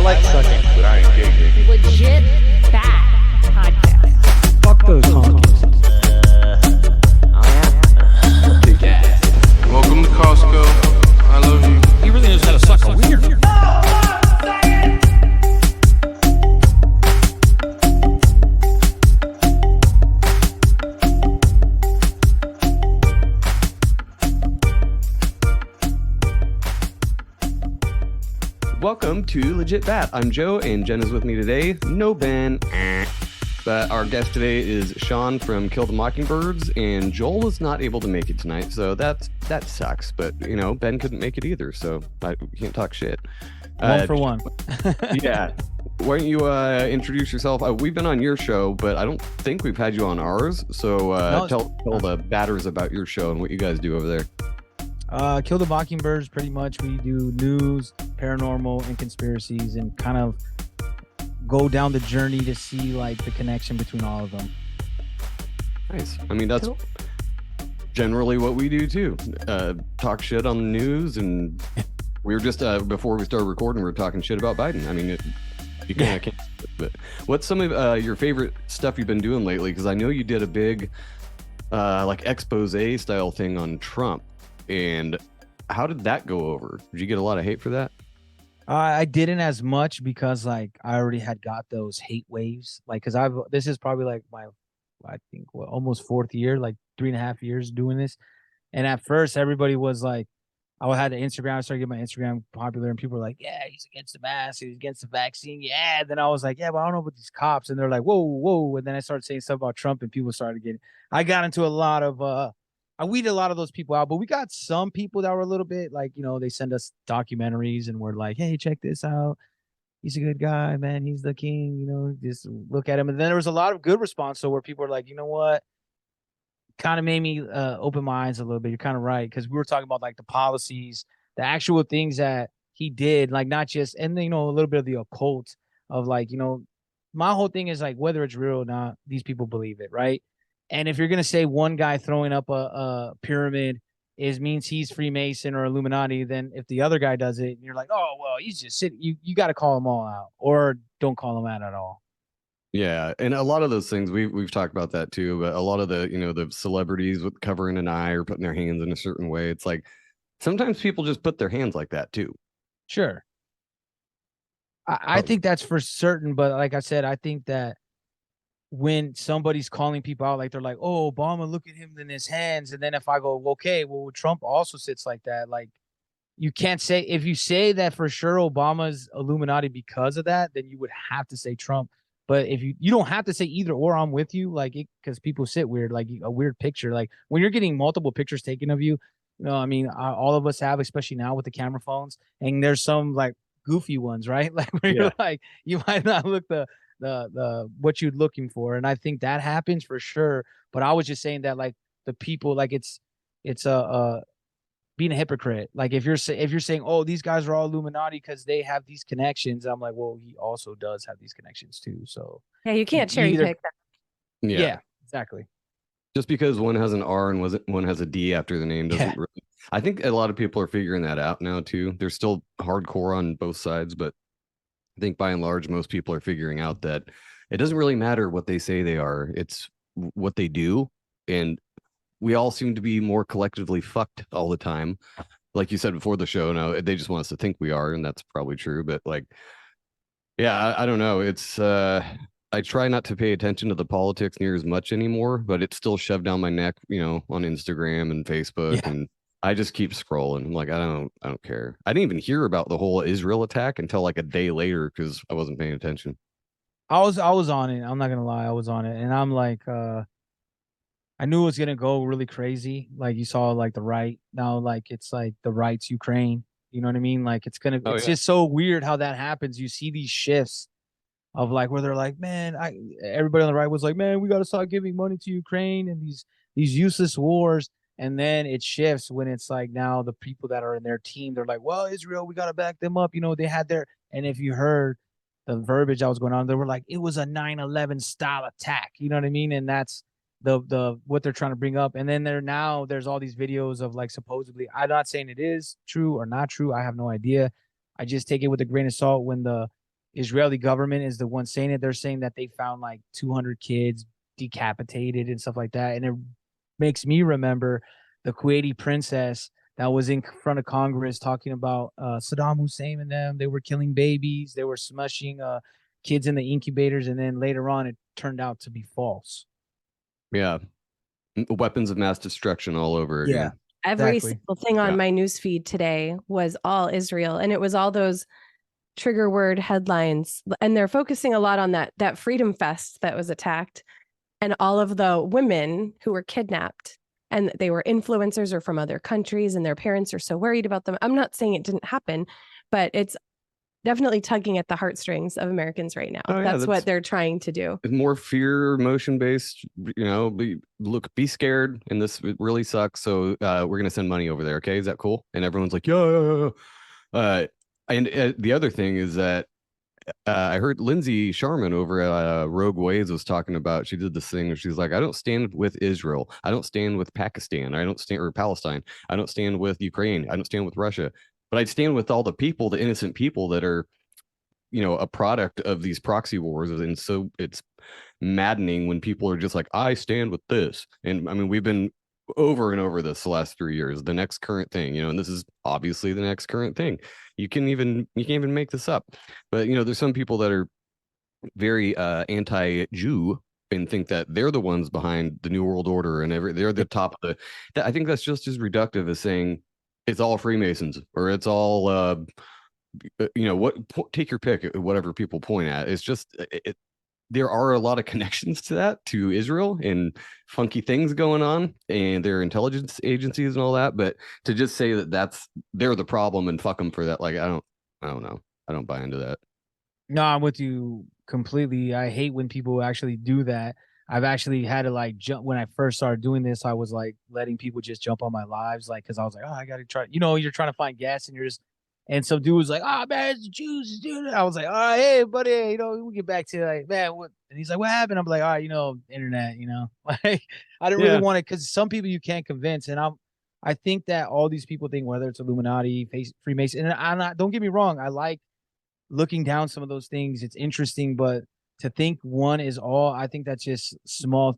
like sucking, but I ain't gay. Legit bad podcast. Fuck those honkies. Welcome to Costco. I love you. He really knows how to suck a wiener. Welcome to Legit Bat. I'm Joe, and Jen is with me today. No Ben. But our guest today is Sean from Kill the Mockingbirds, and Joel is not able to make it tonight, so that sucks. But, you know, Ben couldn't make it either, so I can't talk shit. One for one. Yeah. Why don't you introduce yourself? We've been on your show, but I don't think we've had you on ours. So tell the batters about your show and what you guys do over there. Kill the Mockingbirds, pretty much. We do news, paranormal, and conspiracies, and kind of go down the journey to see like the connection between all of them. Nice. I mean, that's generally what we do too. Talk shit on the news, and we were just before we started recording, we were talking shit about Biden. I mean, you kind of can't. But what's some of your favorite stuff you've been doing lately? Because I know you did a big like expose style thing on Trump. And how did that go over? Did you get a lot of hate for that? I didn't as much because like I already had got those hate waves. Like, because this is probably like my, I think almost fourth year, like 3.5 years doing this. And at first everybody was like, I had an Instagram, I started getting my Instagram popular, and people were like, yeah, he's against the mask, he's against the vaccine. Yeah. Then I was like, yeah, but I don't know about these cops. And they're like, whoa. And then I started saying stuff about Trump, and people started getting, I got into a lot of, I weeded a lot of those people out, but we got some people that were a little bit like, you know, they send us documentaries and we're like, hey, check this out. He's a good guy, man. He's the king, you know, just look at him. And then there was a lot of good response. So where people were like, you know what? Kind of made me open my eyes a little bit. You're kind of right. Because we were talking about like the policies, the actual things that he did, like not just, and then, you know, a little bit of the occult of like, you know, my whole thing is like, whether it's real or not, these people believe it, right? And if you're going to say one guy throwing up a pyramid means he's Freemason or Illuminati, then if the other guy does it, you're like, oh, well, he's just sitting. You got to call them all out, or don't call them out at all. Yeah. And a lot of those things, we've talked about that too, but a lot of the, you know, the celebrities with covering an eye or putting their hands in a certain way, it's like sometimes people just put their hands like that too. Sure. I think that's for certain. But like I said, I think that when somebody's calling people out, like they're like, oh, Obama, look at him in his hands. And then if I go, okay, well, Trump also sits like that. Like, you can't say, if you say that for sure Obama's Illuminati because of that, then you would have to say Trump. But if you don't have to say either or, I'm with you, like, because people sit weird, like a weird picture. Like when you're getting multiple pictures taken of you, you know, I mean, all of us have, especially now with the camera phones, and there's some like goofy ones, right? Like where you're like, you might not look the what you're looking for, and I think that happens for sure. But I was just saying that like the people, like it's being a hypocrite. Like if you're saying, oh, these guys are all Illuminati because they have these connections, I'm like, well, he also does have these connections too. So yeah, you can't cherry pick that. Yeah, exactly. Just because one has an R and one has a D after the name doesn't really. I think a lot of people are figuring that out now too. They're still hardcore on both sides, but I think by and large, most people are figuring out that it doesn't really matter what they say they are. It's what they do. And we all seem to be more collectively fucked all the time. Like you said before the show, now they just want us to think we are. And that's probably true. But like, yeah, I don't know. It's I try not to pay attention to the politics near as much anymore, but it's still shoved down my neck, you know, on Instagram and Facebook. Yeah. And I just keep scrolling. I'm like, I don't care. I didn't even hear about the whole Israel attack until like a day later because I wasn't paying attention. I was on it. I'm not gonna lie, I was on it, and I'm like, I knew it was gonna go really crazy. Like you saw, like the right now, like it's like the right's Ukraine. You know what I mean? Like it's just so weird how that happens. You see these shifts of like where they're like, man, everybody on the right was like, man, we got to start giving money to Ukraine and these useless wars. And then it shifts when it's like now the people that are in their team, they're like, well, Israel, we got to back them up. You know, they had their, and if you heard the verbiage that was going on, they were like, it was a 9/11 style attack. You know what I mean? And that's the what they're trying to bring up. And then there's all these videos of like supposedly, I'm not saying it is true or not true. I have no idea. I just take it with a grain of salt when the Israeli government is the one saying it. They're saying that they found like 200 kids decapitated and stuff like that. And it makes me remember the Kuwaiti princess that was in front of Congress talking about Saddam Hussein and them. They were killing babies. They were smushing kids in the incubators. And then later on, it turned out to be false. Yeah. Weapons of mass destruction all over again. Yeah. Every Exactly. single thing on my news feed today was all Israel. And it was all those trigger word headlines. And they're focusing a lot on that Freedom Fest that was attacked and all of the women who were kidnapped. And they were influencers or from other countries, and their parents are so worried about them. I'm not saying it didn't happen, but it's definitely tugging at the heartstings of Americans right now. Oh, yeah, that's what they're trying to do. More fear, emotion based. Be scared, and this really sucks. So we're gonna send money over there. Okay, is that cool? And everyone's like, yeah. And the other thing is that I heard Lindsay Sharman over at Rogue Waves was talking about, she did this thing where she's like, I don't stand with Israel. I don't stand with Pakistan. I don't stand, or Palestine. I don't stand with Ukraine. I don't stand with Russia. But I stand with all the people, the innocent people that are, a product of these proxy wars. And so it's maddening when people are just like, I stand with this. And I mean, we've been over and over this the last 3 years, the next current thing, and this is obviously the next current thing. You can't even make this up. But there's some people that are very anti-Jew and think that they're the ones behind the New World Order and they're the top of the. I think that's just as reductive as saying it's all Freemasons or it's all take your pick, whatever people point at. It's just there are a lot of connections to that, to Israel, and funky things going on and their intelligence agencies and all that. But to just say that they're the problem and fuck them for that, like, I don't know. I don't buy into that. No, I'm with you completely. I hate when people actually do that. I've actually had to like jump when I first started doing this. I was like letting people just jump on my lives, like, because I was like, oh, I gotta try. You're trying to find gas, and you're just. And some dude was like, "Oh man, it's the Jews, dude." I was like, "All right, hey buddy, we get back to like, man, what?" And he's like, "What happened?" I'm like, "All right, internet, like I didn't really want it because some people you can't convince." And I think that all these people think whether it's Illuminati, Freemason, and I'm not. Don't get me wrong, I like looking down some of those things. It's interesting, but to think one is all, I think that's just small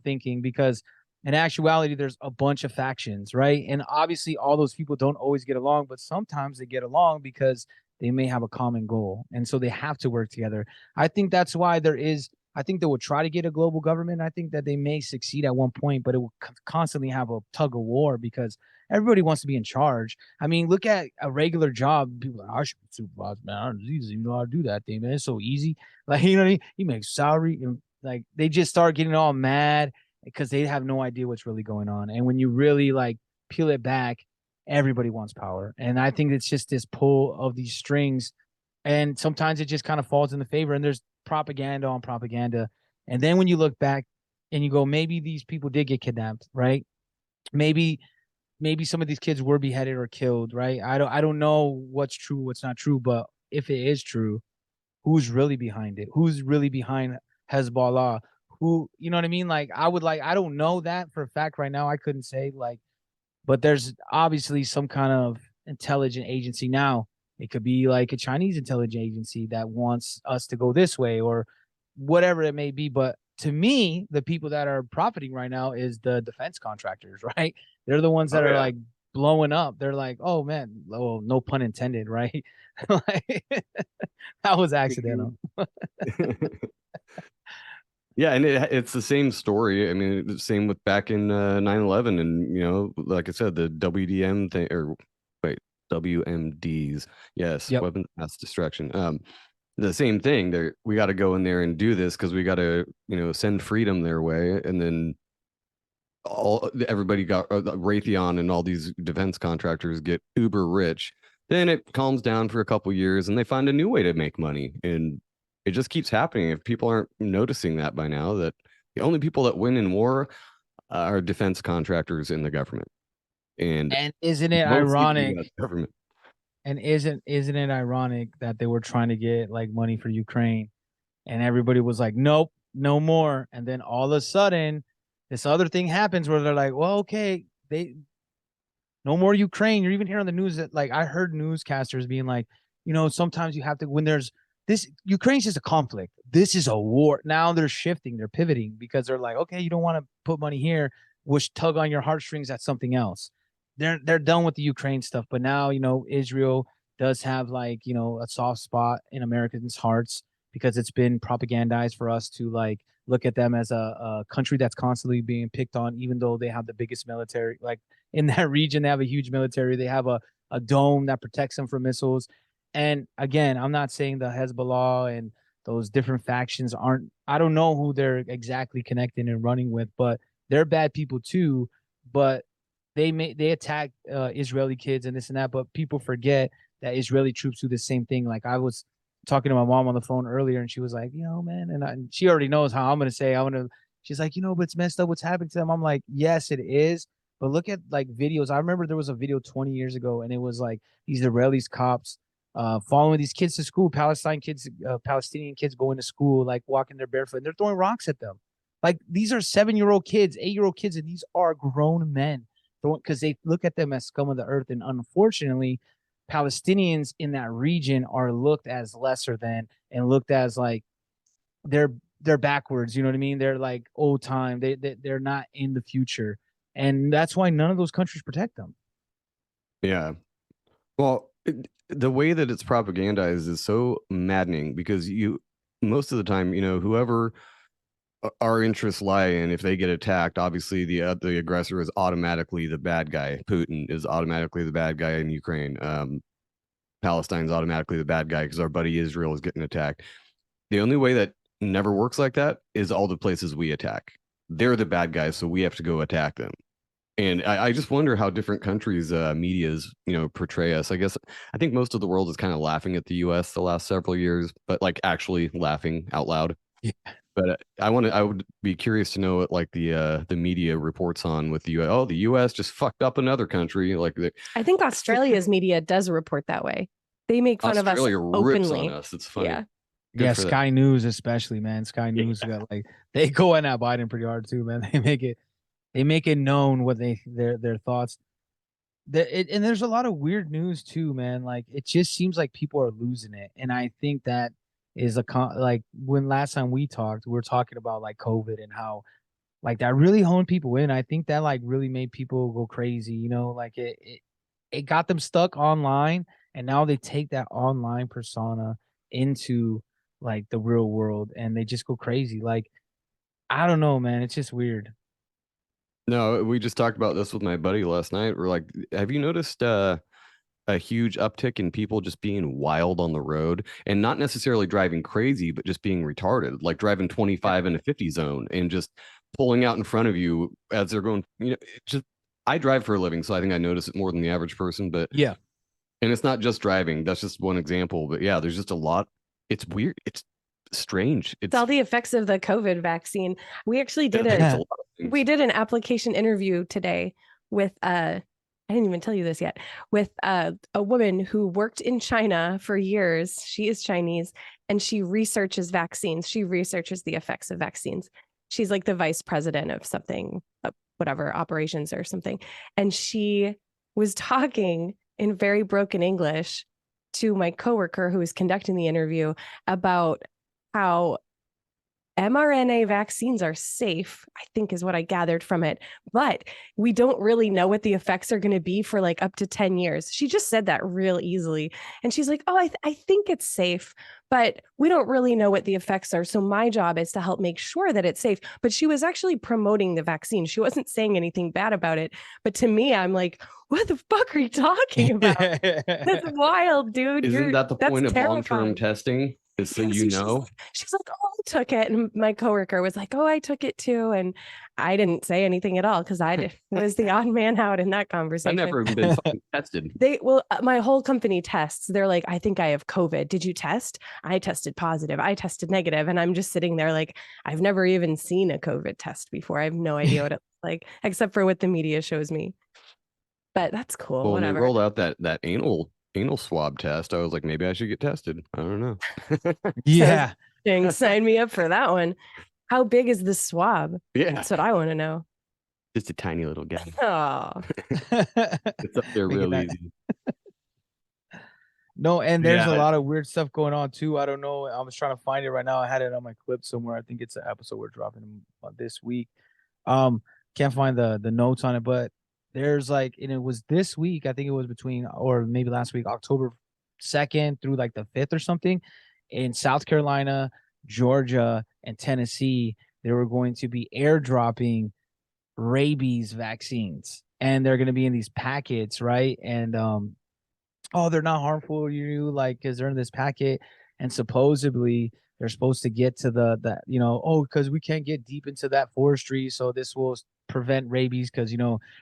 thinking, because in actuality, there's a bunch of factions, right? And obviously all those people don't always get along, but sometimes they get along because they may have a common goal. And so they have to work together. I think that's why I think they will try to get a global government. I think that they may succeed at one point, but it will constantly have a tug of war because everybody wants to be in charge. I mean, look at a regular job. People are like, I should be supervised, man. I don't even know how to do that thing, man. It's so easy. Like, he makes salary. And like, they just start getting all mad because they have no idea what's really going on. And when you really like peel it back, everybody wants power. And I think it's just this pull of these strings. And sometimes it just kind of falls in the favor. And there's propaganda on propaganda. And then when you look back and you go, maybe these people did get kidnapped, right? Maybe some of these kids were beheaded or killed, right? I don't know what's true, what's not true, but if it is true, who's really behind it? Who's really behind Hezbollah? Who, you know what I mean? Like, I don't know that for a fact right now. I couldn't say, like, but there's obviously some kind of intelligent agency now. It could be like a Chinese intelligence agency that wants us to go this way or whatever it may be. But to me, the people that are profiting right now is the defense contractors, right? They're the ones that are like blowing up. They're like, oh man, well, no pun intended, right? Like, that was accidental. Yeah, and it's the same story. I mean, the same with back in 9/11, and like I said, the WDM thing, or wait, WMDs, yes, weapons of mass destruction. The same thing. We got to go in there and do this because we got to, send freedom their way, and then everybody got Raytheon and all these defense contractors get uber rich. Then it calms down for a couple years, and they find a new way to make money, and it just keeps happening. If people aren't noticing that by now, that the only people that win in war are defense contractors in the government. And isn't it ironic? Government. And isn't it ironic that they were trying to get like money for Ukraine, and everybody was like, nope, no more. And then all of a sudden, this other thing happens where they're like, well, okay, no more Ukraine. You're even hearing on the news that, like, I heard newscasters being like, sometimes you have to, when there's this Ukraine's just a conflict. This is a war. Now they're shifting, they're pivoting because they're like, okay, you don't want to put money here, which tug on your heartstrings at something else. They're done with the Ukraine stuff, but now Israel does have like a soft spot in Americans' hearts because it's been propagandized for us to like look at them as a country that's constantly being picked on, even though they have the biggest military. Like in that region, they have a huge military. They have a dome that protects them from missiles. And again, I'm not saying the Hezbollah and those different factions aren't. I don't know who they're exactly connecting and running with, but they're bad people too. But they attack Israeli kids and this and that. But people forget that Israeli troops do the same thing. Like I was talking to my mom on the phone earlier, and she was like, man, and she already knows how I'm gonna say. She's like, but it's messed up what's happening to them. I'm like, yes, it is. But look at like videos. I remember there was a video 20 years ago, and it was like these Israelis cops following these kids to school, Palestinian kids going to school, like walking there barefoot, and they're throwing rocks at them. Like these are 7-year-old kids, 8-year-old kids, and these are grown men because they look at them as scum of the earth. And unfortunately, Palestinians in that region are looked as lesser than and looked as like they're backwards. You know what I mean? They're like old time. They're not in the future, and that's why none of those countries protect them. Yeah. Well, the way that it's propagandized is so maddening because most of the time, whoever our interests lie in, if they get attacked, obviously the aggressor is automatically the bad guy. Putin is automatically the bad guy in Ukraine. Palestine's automatically the bad guy because our buddy Israel is getting attacked. The only way that never works like that is all the places we attack. They're the bad guys, so we have to go attack them. And I just wonder how different countries' medias, portray us. I think most of the world is kind of laughing at the U.S. the last several years, but like actually laughing out loud. Yeah. But I would be curious to know what like the media reports on with the U.S. Oh, the U.S. just fucked up another country. Like I think Australia's media does report that way. They make fun Australia of us rips openly. on us. It's funny. Yeah. Yeah, Sky News especially, man. Sky News got like they go in at Biden pretty hard too, man. They make it known what their thoughts. And there's a lot of weird news too, man. Like it just seems like people are losing it, and I think that is like when last time we talked, we were talking about like COVID and how like that really honed people in. I think that like really made people go crazy. Like it got them stuck online, and now they take that online persona into like the real world, and they just go crazy. Like I don't know, man. It's just weird. No, we just talked about this with my buddy last night. We're like, have you noticed a huge uptick in people just being wild on the road and not necessarily driving crazy, but just being retarded, like driving 25 in a 50 zone and just pulling out in front of you as they're going, I drive for a living, so I think I notice it more than the average person, but yeah. And it's not just driving. That's just one example, but yeah, there's just a lot. It's weird. It's strange. It's all the effects of the COVID vaccine. We actually did we did an application interview today with I didn't even tell you this yet, with a woman who worked in China for years. She is Chinese and she researches vaccines. She researches the effects of vaccines. She's like the vice president of something, whatever, operations or something. And she was talking in very broken English to my coworker who was conducting the interview about how mRNA vaccines are safe, I think is what I gathered from it, but we don't really know what the effects are going to be for like up to 10 years. She just said that real easily. And she's like, oh, I think it's safe, but we don't really know what the effects are. So my job is to help make sure that it's safe. But she was actually promoting the vaccine. She wasn't saying anything bad about it. But to me, I'm like, what the fuck are you talking about? That's wild, dude. Isn't that the point of long-term testing? Is so she's like, oh, I took it. And my coworker was like, oh, I took it too. And I didn't say anything at all because I was the odd man out in that conversation. I've never even been tested. My whole company tests. They're like, I think I have COVID. Did you test? I tested positive. I tested negative. And I'm just sitting there like, I've never even seen a COVID test before. I have no idea what it looks like, except for what the media shows me. But that's cool. Well, whatever. When they rolled out that anal swab test, I was like, maybe I should get tested. I don't know. Yeah. Sign me up for that one. How big is the swab? Yeah. That's what I want to know. Just a tiny little guy. Oh. It's up there real easy. No, and there's a Yeah. lot of weird stuff going on too. I don't know. I was trying to find it right now. I had it on my clip somewhere. I think it's an episode we're dropping this week. Um, can't find the notes on it, but there's like, and it was this week. I think it was between, or maybe last week, October 2nd through like the 5th or something, in South Carolina, Georgia, and Tennessee. They were going to be airdropping rabies vaccines, and they're going to be in these packets, right? And oh, they're not harmful to you, like, because they're in this packet, and supposedly they're supposed to get to the oh, because we can't get deep into that forestry, so this will prevent rabies, because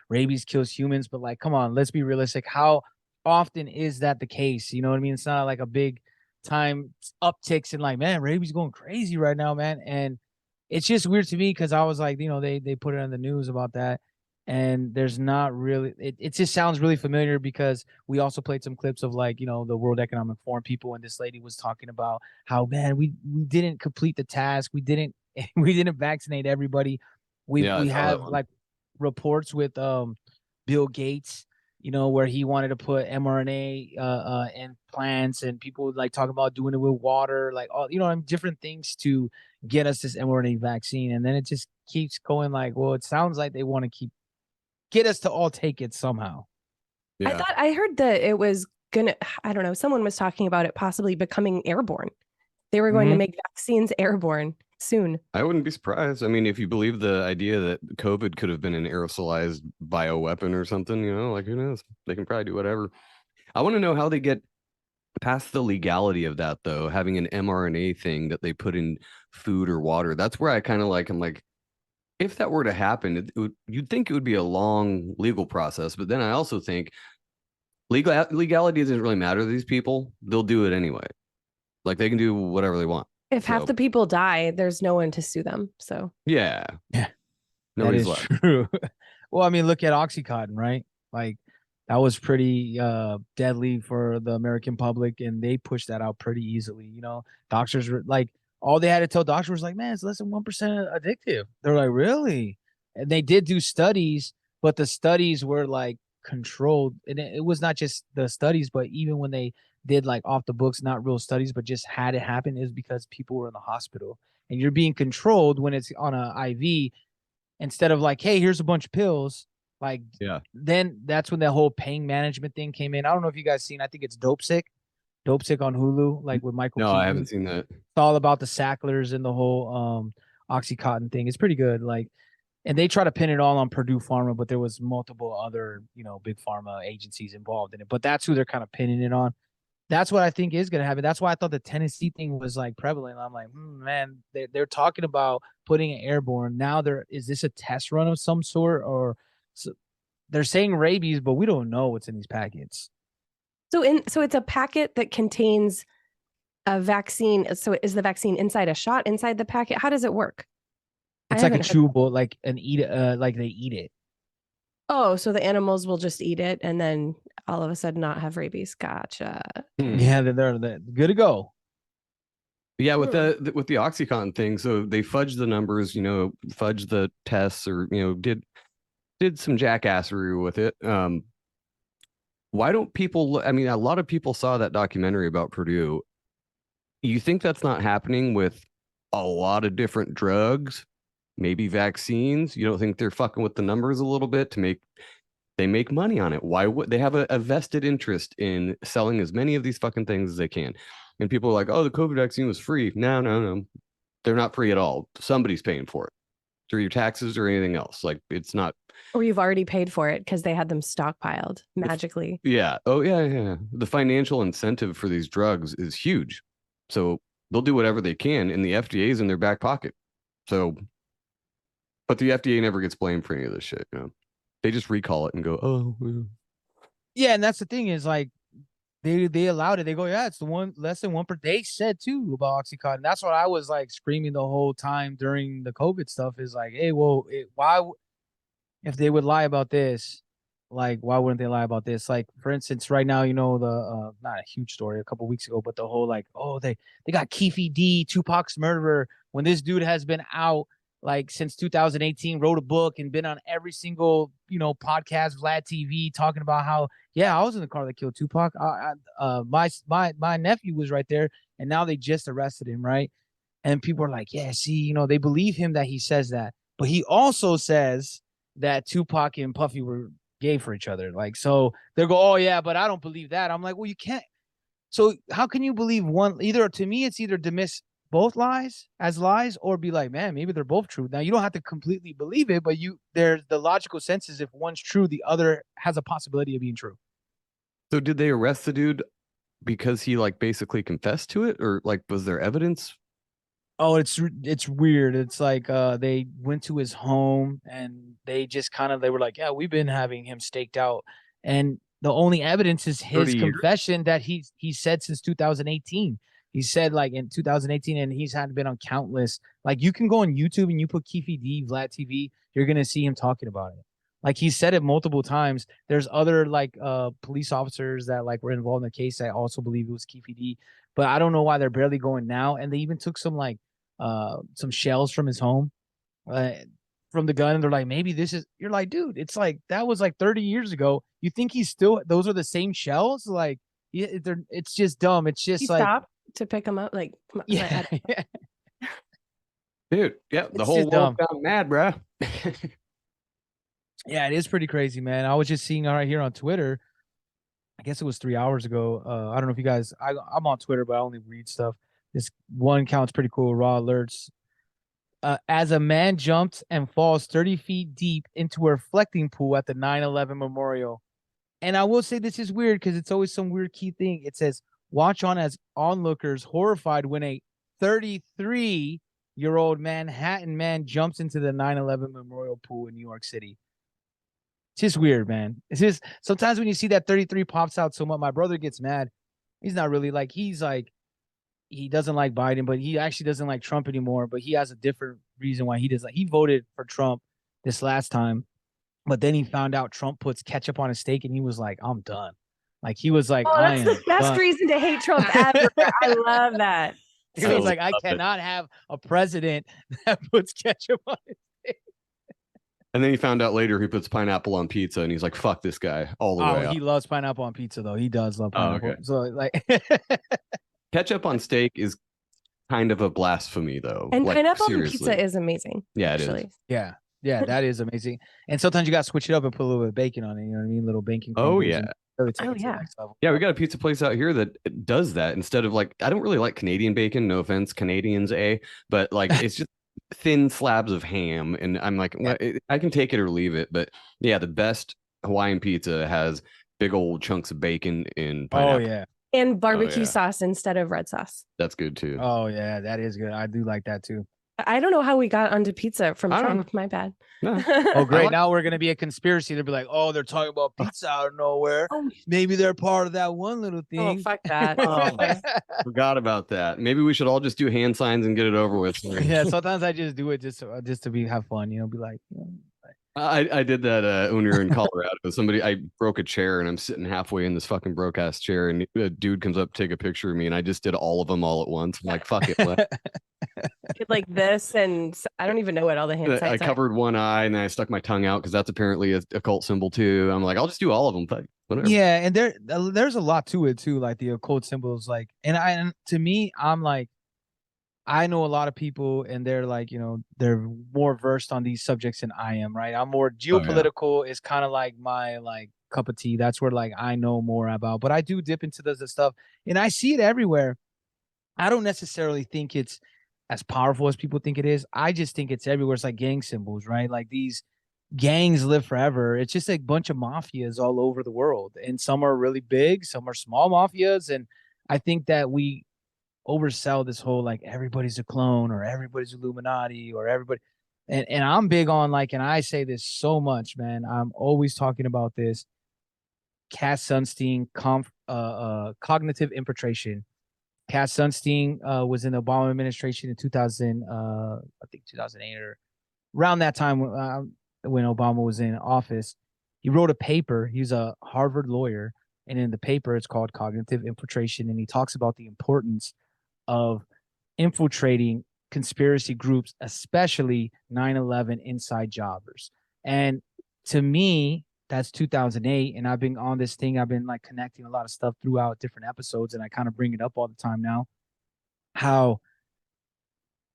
rabies kills humans. But like, come on, let's be realistic. How often is that the case? You know what I mean? It's not like a big time upticks and like, man, rabies going crazy right now, man. And it's just weird to me, because I was like, they put it on the news about that, and there's not really, it just sounds really familiar, because we also played some clips of like, the World Economic Forum people, and this lady was talking about how, man, we didn't complete the task, we didn't we didn't vaccinate everybody. we Yeah, I we saw that have one. like reports with Bill Gates, where he wanted to put mRNA in plants, and people would like talk about doing it with water, like all different things to get us this mRNA vaccine. And then it just keeps going like, well, it sounds like they want to get us to all take it somehow. Yeah. I heard that it was gonna, I don't know, someone was talking about it possibly becoming airborne. They were going to Mhm. make vaccines airborne soon. I wouldn't be surprised. I mean, if you believe the idea that COVID could have been an aerosolized bioweapon or something, like who knows? They can probably do whatever. I want to know how they get past the legality of that, though, having an mRNA thing that they put in food or water. That's where I kind of like, I'm like, if that were to happen, you'd think it would be a long legal process. But then I also think legality doesn't really matter to these people. They'll do it anyway. Like they can do whatever they want. If half the people die, there's no one to sue them. So Yeah. Yeah. Nobody's That is left. true. Well, I mean, look at Oxycontin, right? Like that was pretty deadly for the American public, and they pushed that out pretty easily. Doctors were like, all they had to tell doctors was like, man, it's less than 1% addictive. They're like, really? And they did do studies, but the studies were like controlled, and it was not just the studies, but even when they did like off the books, not real studies, but just had it happen, is because people were in the hospital, and you're being controlled when it's on a IV. Instead of like, hey, here's a bunch of pills, like, Yeah. then that's when the whole pain management thing came in. I don't know if you guys seen, I think it's Dope Sick on Hulu, like with Michael No, Keaton. I haven't seen that. It's all about the Sacklers and the whole Oxycontin thing. It's pretty good. Like, and they try to pin it all on Purdue Pharma, but there was multiple other, big pharma agencies involved in it. But that's who they're kind of pinning it on. That's what I think is going to happen. That's why I thought the Tennessee thing was like prevalent. I'm like, man, they're talking about putting it airborne. Now is this a test run of some sort, or they're saying rabies, but we don't know what's in these packets. so it's a packet that contains a vaccine. So is the vaccine inside a shot inside the packet? How does it work? It's like a chewable, like like they eat it. Oh, so the animals will just eat it and then all of a sudden not have rabies. Gotcha. Yeah, they're good to go. Yeah, with the OxyContin thing, so they fudged the numbers, fudged the tests, or did some jackassery with it. Why don't people? I mean, a lot of people saw that documentary about Purdue. You think that's not happening with a lot of different drugs, maybe vaccines? You don't think they're fucking with the numbers a little bit they make money on it? Why would they have a vested interest in selling as many of these fucking things as they can? And people are like, oh, the COVID vaccine was free. No. They're not free at all. Somebody's paying for it through your taxes or anything else. Like, it's not. Or you've already paid for it because they had them stockpiled magically. Yeah. Oh, yeah. The financial incentive for these drugs is huge. So they'll do whatever they can, and the FDA is in their back pocket. So, but the FDA never gets blamed for any of this shit. They just recall it and go, oh. Yeah, and that's the thing is like, they allowed it. They go, yeah, it's the one less than 1%. They said too about Oxycontin. That's what I was like screaming the whole time during the COVID stuff. Is like, hey, well, why, if they would lie about this, like, why wouldn't they lie about this? Like, for instance, right now, the not a huge story a couple weeks ago, but the whole like, oh, they got Keefe D, Tupac's murderer, when this dude has been out like since 2018, wrote a book and been on every single, podcast, Vlad TV, talking about how, yeah, I was in the car that killed Tupac. My nephew was right there, and now they just arrested him, right? And people are like, yeah, see, they believe him that he says that, but he also says that Tupac and Puffy were gay for each other. Like, so they go, oh yeah, but I don't believe that. I'm like, well, you can't. So how can you believe one? Either to me, it's either dismiss both lies as lies, or be like, man, maybe they're both true. Now you don't have to completely believe it, but there's the logical sense is if one's true, the other has a possibility of being true. So did they arrest the dude because he like basically confessed to it, or like was there evidence? Oh, it's weird. It's like they went to his home and they just they were like, yeah, we've been having him staked out, and the only evidence is his 30 years? confession that he said since 2018. He said like in 2018, and he's had been on countless. Like you can go on YouTube and you put Keefe D Vlad TV, you're gonna see him talking about it. Like he said it multiple times. There's other like police officers that like were involved in the case that also believe it was Keefe D, but I don't know why they're barely going now. And they even took some some shells from his home, from the gun, and they're like, maybe this is. You're like, dude, it's like that was like 30 years ago. You think he's still? Those are the same shells? Like, yeah, it's just dumb. It's just He like stopped to pick him up. Like, yeah, yeah. Dude, yeah, the It's whole just world dumb. got mad, bro. Yeah, it is pretty crazy, man. I was just seeing right here on Twitter. I guess it was 3 hours ago. I don't know if you guys. I'm on Twitter, but I only read stuff. This one count's pretty cool. Raw alerts. As a man jumps and falls 30 feet deep into a reflecting pool at the 9/11 memorial. And I will say this is weird because it's always some weird key thing. It says, watch on as onlookers horrified when a 33-year-old Manhattan man jumps into the 9/11 memorial pool in New York City. It's just weird, man. It's just sometimes when you see that 33 pops out so much, my brother gets mad. He's not really like, he doesn't like Biden, but he actually doesn't like Trump anymore. But he has a different reason why he doesn't. He voted for Trump this last time, but then he found out Trump puts ketchup on his steak, and he was like, "I'm done." Like he was like, oh, "I that's am the best done." reason to hate Trump ever. I love that. He was like, "I love it. cannot have a president that puts ketchup on his steak." And then he found out later he puts pineapple on pizza, and he's like, "Fuck this guy all the way Oh, out." he loves pineapple on pizza, though. He does love Oh, pineapple. okay. So like, Ketchup on steak is kind of a blasphemy, though. And like, pineapple on seriously. pizza is amazing. Yeah, it is. actually. yeah, that is amazing. And sometimes you got to switch it up and put a little bit of bacon on it. You know what I mean? Little bacon. Oh, crumbles yeah. and really take Oh, it to the yeah. next level. Yeah, we got a pizza place out here that does that instead of like, I don't really like Canadian bacon, no offense, Canadians, but like it's just thin slabs of ham. And I'm like, Yeah. I can take it or leave it. But yeah, the best Hawaiian pizza has big old chunks of bacon in Oh pineapple. yeah. And barbecue yeah. sauce instead of red sauce. That's good too. Oh yeah, that is good. I do like that too. I don't know how we got onto pizza from I don't Trump. My bad. No. Oh great. like- Now we're gonna be a conspiracy. They'll be like, oh, they're talking about pizza out of nowhere. Oh, Maybe they're part of that one little thing. fuck that. Oh, forgot about that. Maybe we should all just do hand signs and get it over with. Yeah, sometimes I just do it just to have fun, be like, I did that when we were in Colorado. I broke a chair and I'm sitting halfway in this fucking broke ass chair, and a dude comes up to take a picture of me, and I just did all of them all at once. I'm like, fuck it. Did like this, and I don't even know what all the hand I signs are. covered one eye and then I stuck my tongue out because that's apparently a cult symbol too. I'm like, I'll just do all of them. But whatever. yeah, and there's a lot to it too, like the occult symbols, like, and to me, I'm like, I know a lot of people, and they're like, they're more versed on these subjects than I am, right? I'm more geopolitical. Is kind of like my cup of tea. That's where like I know more about, but I do dip into this stuff, and I see it everywhere. I don't necessarily think it's as powerful as people think it is. I just think it's everywhere. It's like gang symbols, right? Like these gangs live forever. It's just a bunch of mafias all over the world, and some are really big, some are small mafias, and I think that we oversell this whole like everybody's a clone or everybody's Illuminati or everybody, and I'm big on like, and I say this so much, man, I'm always talking about this. Cass Sunstein, cognitive infiltration. Cass Sunstein was in the Obama administration in 2000, I think 2008 or around that time when Obama was in office. He wrote a paper. He's a Harvard lawyer, and in the paper it's called Cognitive Infiltration, and he talks about the importance of infiltrating conspiracy groups, especially 9/11 inside jobbers. And to me, that's 2008. And I've been on this thing. I've been like connecting a lot of stuff throughout different episodes. And I kind of bring it up all the time now, how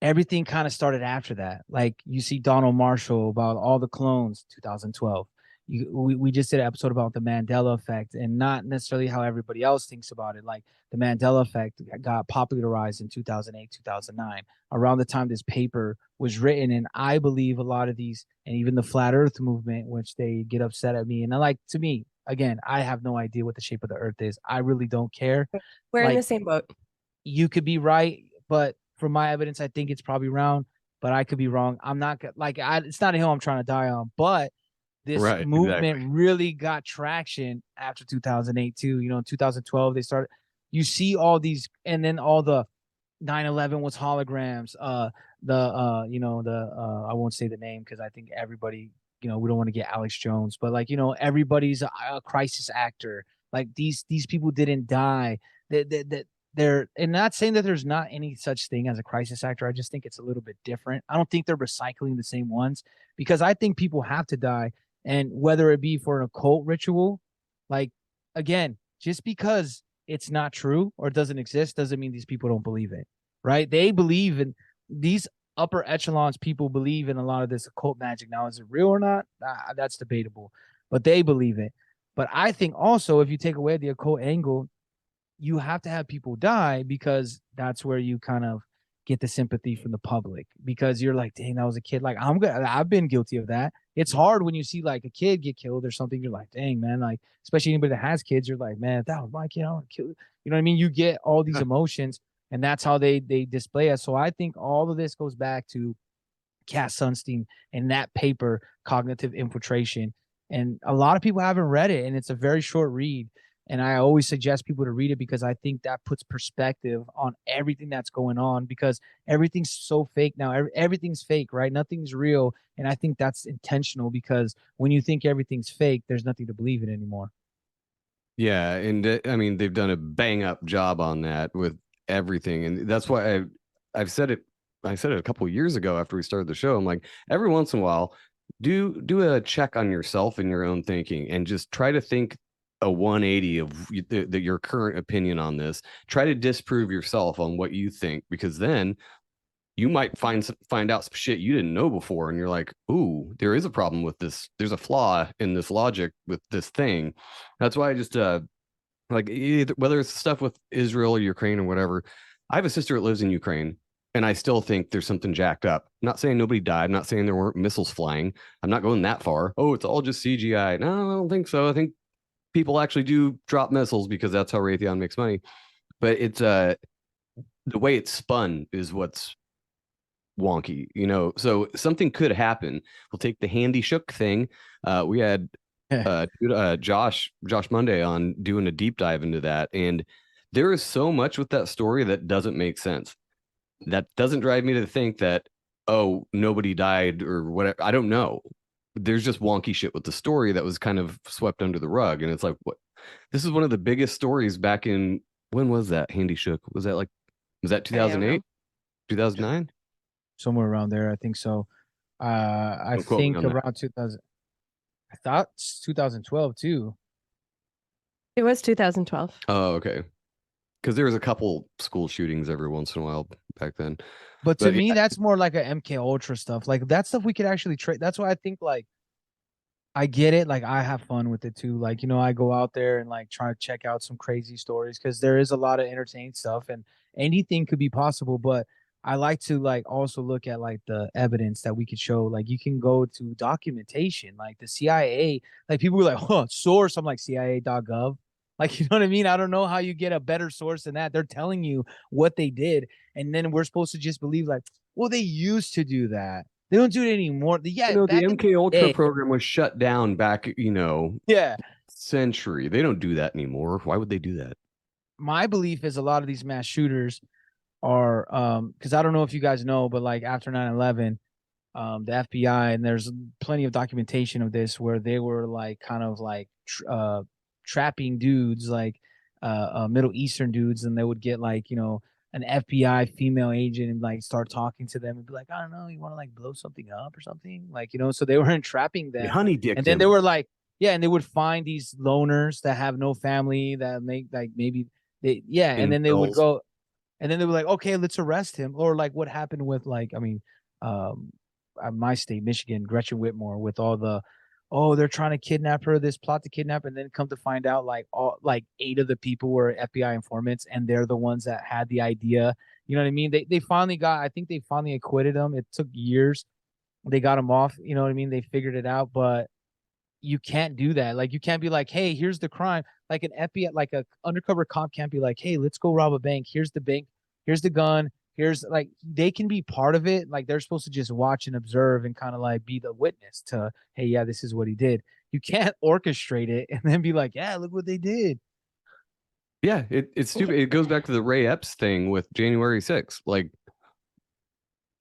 everything kind of started after that. Like you see Donald Marshall about all the clones, 2012. We just did an episode about the Mandela effect, and not necessarily how everybody else thinks about it. Like the Mandela effect got popularized in 2008, 2009, around the time this paper was written. And I believe a lot of these, and even the flat earth movement, which they get upset at me. And I like, to me, again, I have no idea what the shape of the earth is. I really don't care. We're in Like, the same boat. you could be right, but from my evidence, I think it's probably round, but I could be wrong. I'm not like, it's not a hill I'm trying to die on, but this Right, movement exactly. really got traction after 2008 too. You know, in 2012 they started. You see all these, and then all the 9/11 was holograms. I won't say the name because I think everybody, we don't want to get Alex Jones, but like, everybody's a crisis actor. Like these people didn't die. They're, and not saying that there's not any such thing as a crisis actor. I just think it's a little bit different. I don't think they're recycling the same ones, because I think people have to die. And whether it be for an occult ritual, like, again, just because it's not true or doesn't exist doesn't mean these people don't believe it, right? They believe in these upper echelons. People believe in a lot of this occult magic. Now, is it real or not? That's debatable, but they believe it. But I think also, if you take away the occult angle, you have to have people die, because that's where you kind of get the sympathy from the public, because you're like, dang, that was a kid. Like, I've been guilty of that. It's hard when you see like a kid get killed or something. You're like, dang, man, like, especially anybody that has kids, you're like, man, if that was my kid, I would kill it. You know what I mean? You get all these emotions, and that's how they display us. So I think all of this goes back to Cass Sunstein and that paper, Cognitive Infiltration. And a lot of people haven't read it, and it's a very short read. And I always suggest people to read it, because I think that puts perspective on everything that's going on, because everything's so fake now. Everything's fake, right? Nothing's real. And I think that's intentional, because when you think everything's fake, there's nothing to believe in anymore. Yeah, and I mean, they've done a bang up job on that with everything, and that's why I've said it. I said it a couple of years ago after we started the show. I'm like, every once in a while, do a check on yourself and your own thinking, and just try to think a 180 of your current opinion on this. Try to disprove yourself on what you think, because then you might find out some shit you didn't know before, and you're like, ooh, there is a problem with this. There's a flaw in this logic with this thing. That's why I just like, either, whether it's stuff with Israel or Ukraine or whatever. I have a sister that lives in Ukraine, and I still think there's something jacked up. I'm not saying nobody died. I'm not saying there weren't missiles flying. I'm not going that far. Oh, it's all just CGI. No, I don't think so. I think people actually do drop missiles, because that's how Raytheon makes money. But it's the way it's spun is what's wonky, so something could happen. We'll take the Handy Shook thing. We had Josh Monday on doing a deep dive into that, and there is so much with that story that doesn't make sense. That doesn't drive me to think that, oh, nobody died or whatever. I don't know. There's just wonky shit with the story that was kind of swept under the rug, and it's like, what? This is one of the biggest stories back in, when was that? Handy Shook, was that 2008, 2009? Somewhere around there, I think so. I think around 2000. I thought it's 2012 too. It was 2012. Oh, okay. Because there was a couple school shootings every once in a while back then. But to me, that's more like a MK Ultra stuff. Like, that stuff we could actually trade. That's why I think, like, I get it. Like, I have fun with it too. Like, I go out there and like try to check out some crazy stories, because there is a lot of entertaining stuff, and anything could be possible. But I like to like also look at like the evidence that we could show. Like, you can go to documentation, like the CIA. Like, people were like, "Huh, source." I'm like, CIA.gov. Like, you know what I mean? I don't know how you get a better source than that. They're telling you what they did, and then we're supposed to just believe, like, well, they used to do that. They don't do it anymore. Yeah, the MK Ultra program was shut down back, century. They don't do that anymore. Why would they do that? My belief is a lot of these mass shooters are, because I don't know if you guys know, but like after 9/11, the FBI, and there's plenty of documentation of this, where they were like kind of like trapping dudes, like Middle Eastern dudes, and they would get like, an FBI female agent and like start talking to them and be like, I don't know, you want to like blow something up or something, like, you know. So they were entrapping They them, honey dicked and then him. they were like, yeah, and they would find these loners that have no family that make like maybe they, yeah, and then they would Incels. go, and then they were like, okay, let's arrest him, or like what happened with like, I mean, my state, Michigan, Gretchen Whitmore, with all the, oh, they're trying to kidnap her, this plot to kidnap, and then come to find out like all like 8 of the people were FBI informants, and they're the ones that had the idea. You know what I mean? They finally got, I think they finally acquitted them. It took years. They got them off. You know what I mean? They figured it out, but you can't do that. Like you can't be like, hey, here's the crime. Like an FBI, like a undercover cop can't be like, hey, let's go rob a bank. Here's the bank. Here's the gun. Here's like, they can be part of it. Like they're supposed to just watch and observe and kind of like be the witness to, hey, yeah, this is what he did. You can't orchestrate it and then be like, yeah, look what they did. Yeah, it's stupid. It goes back to the Ray Epps thing with January 6th. Like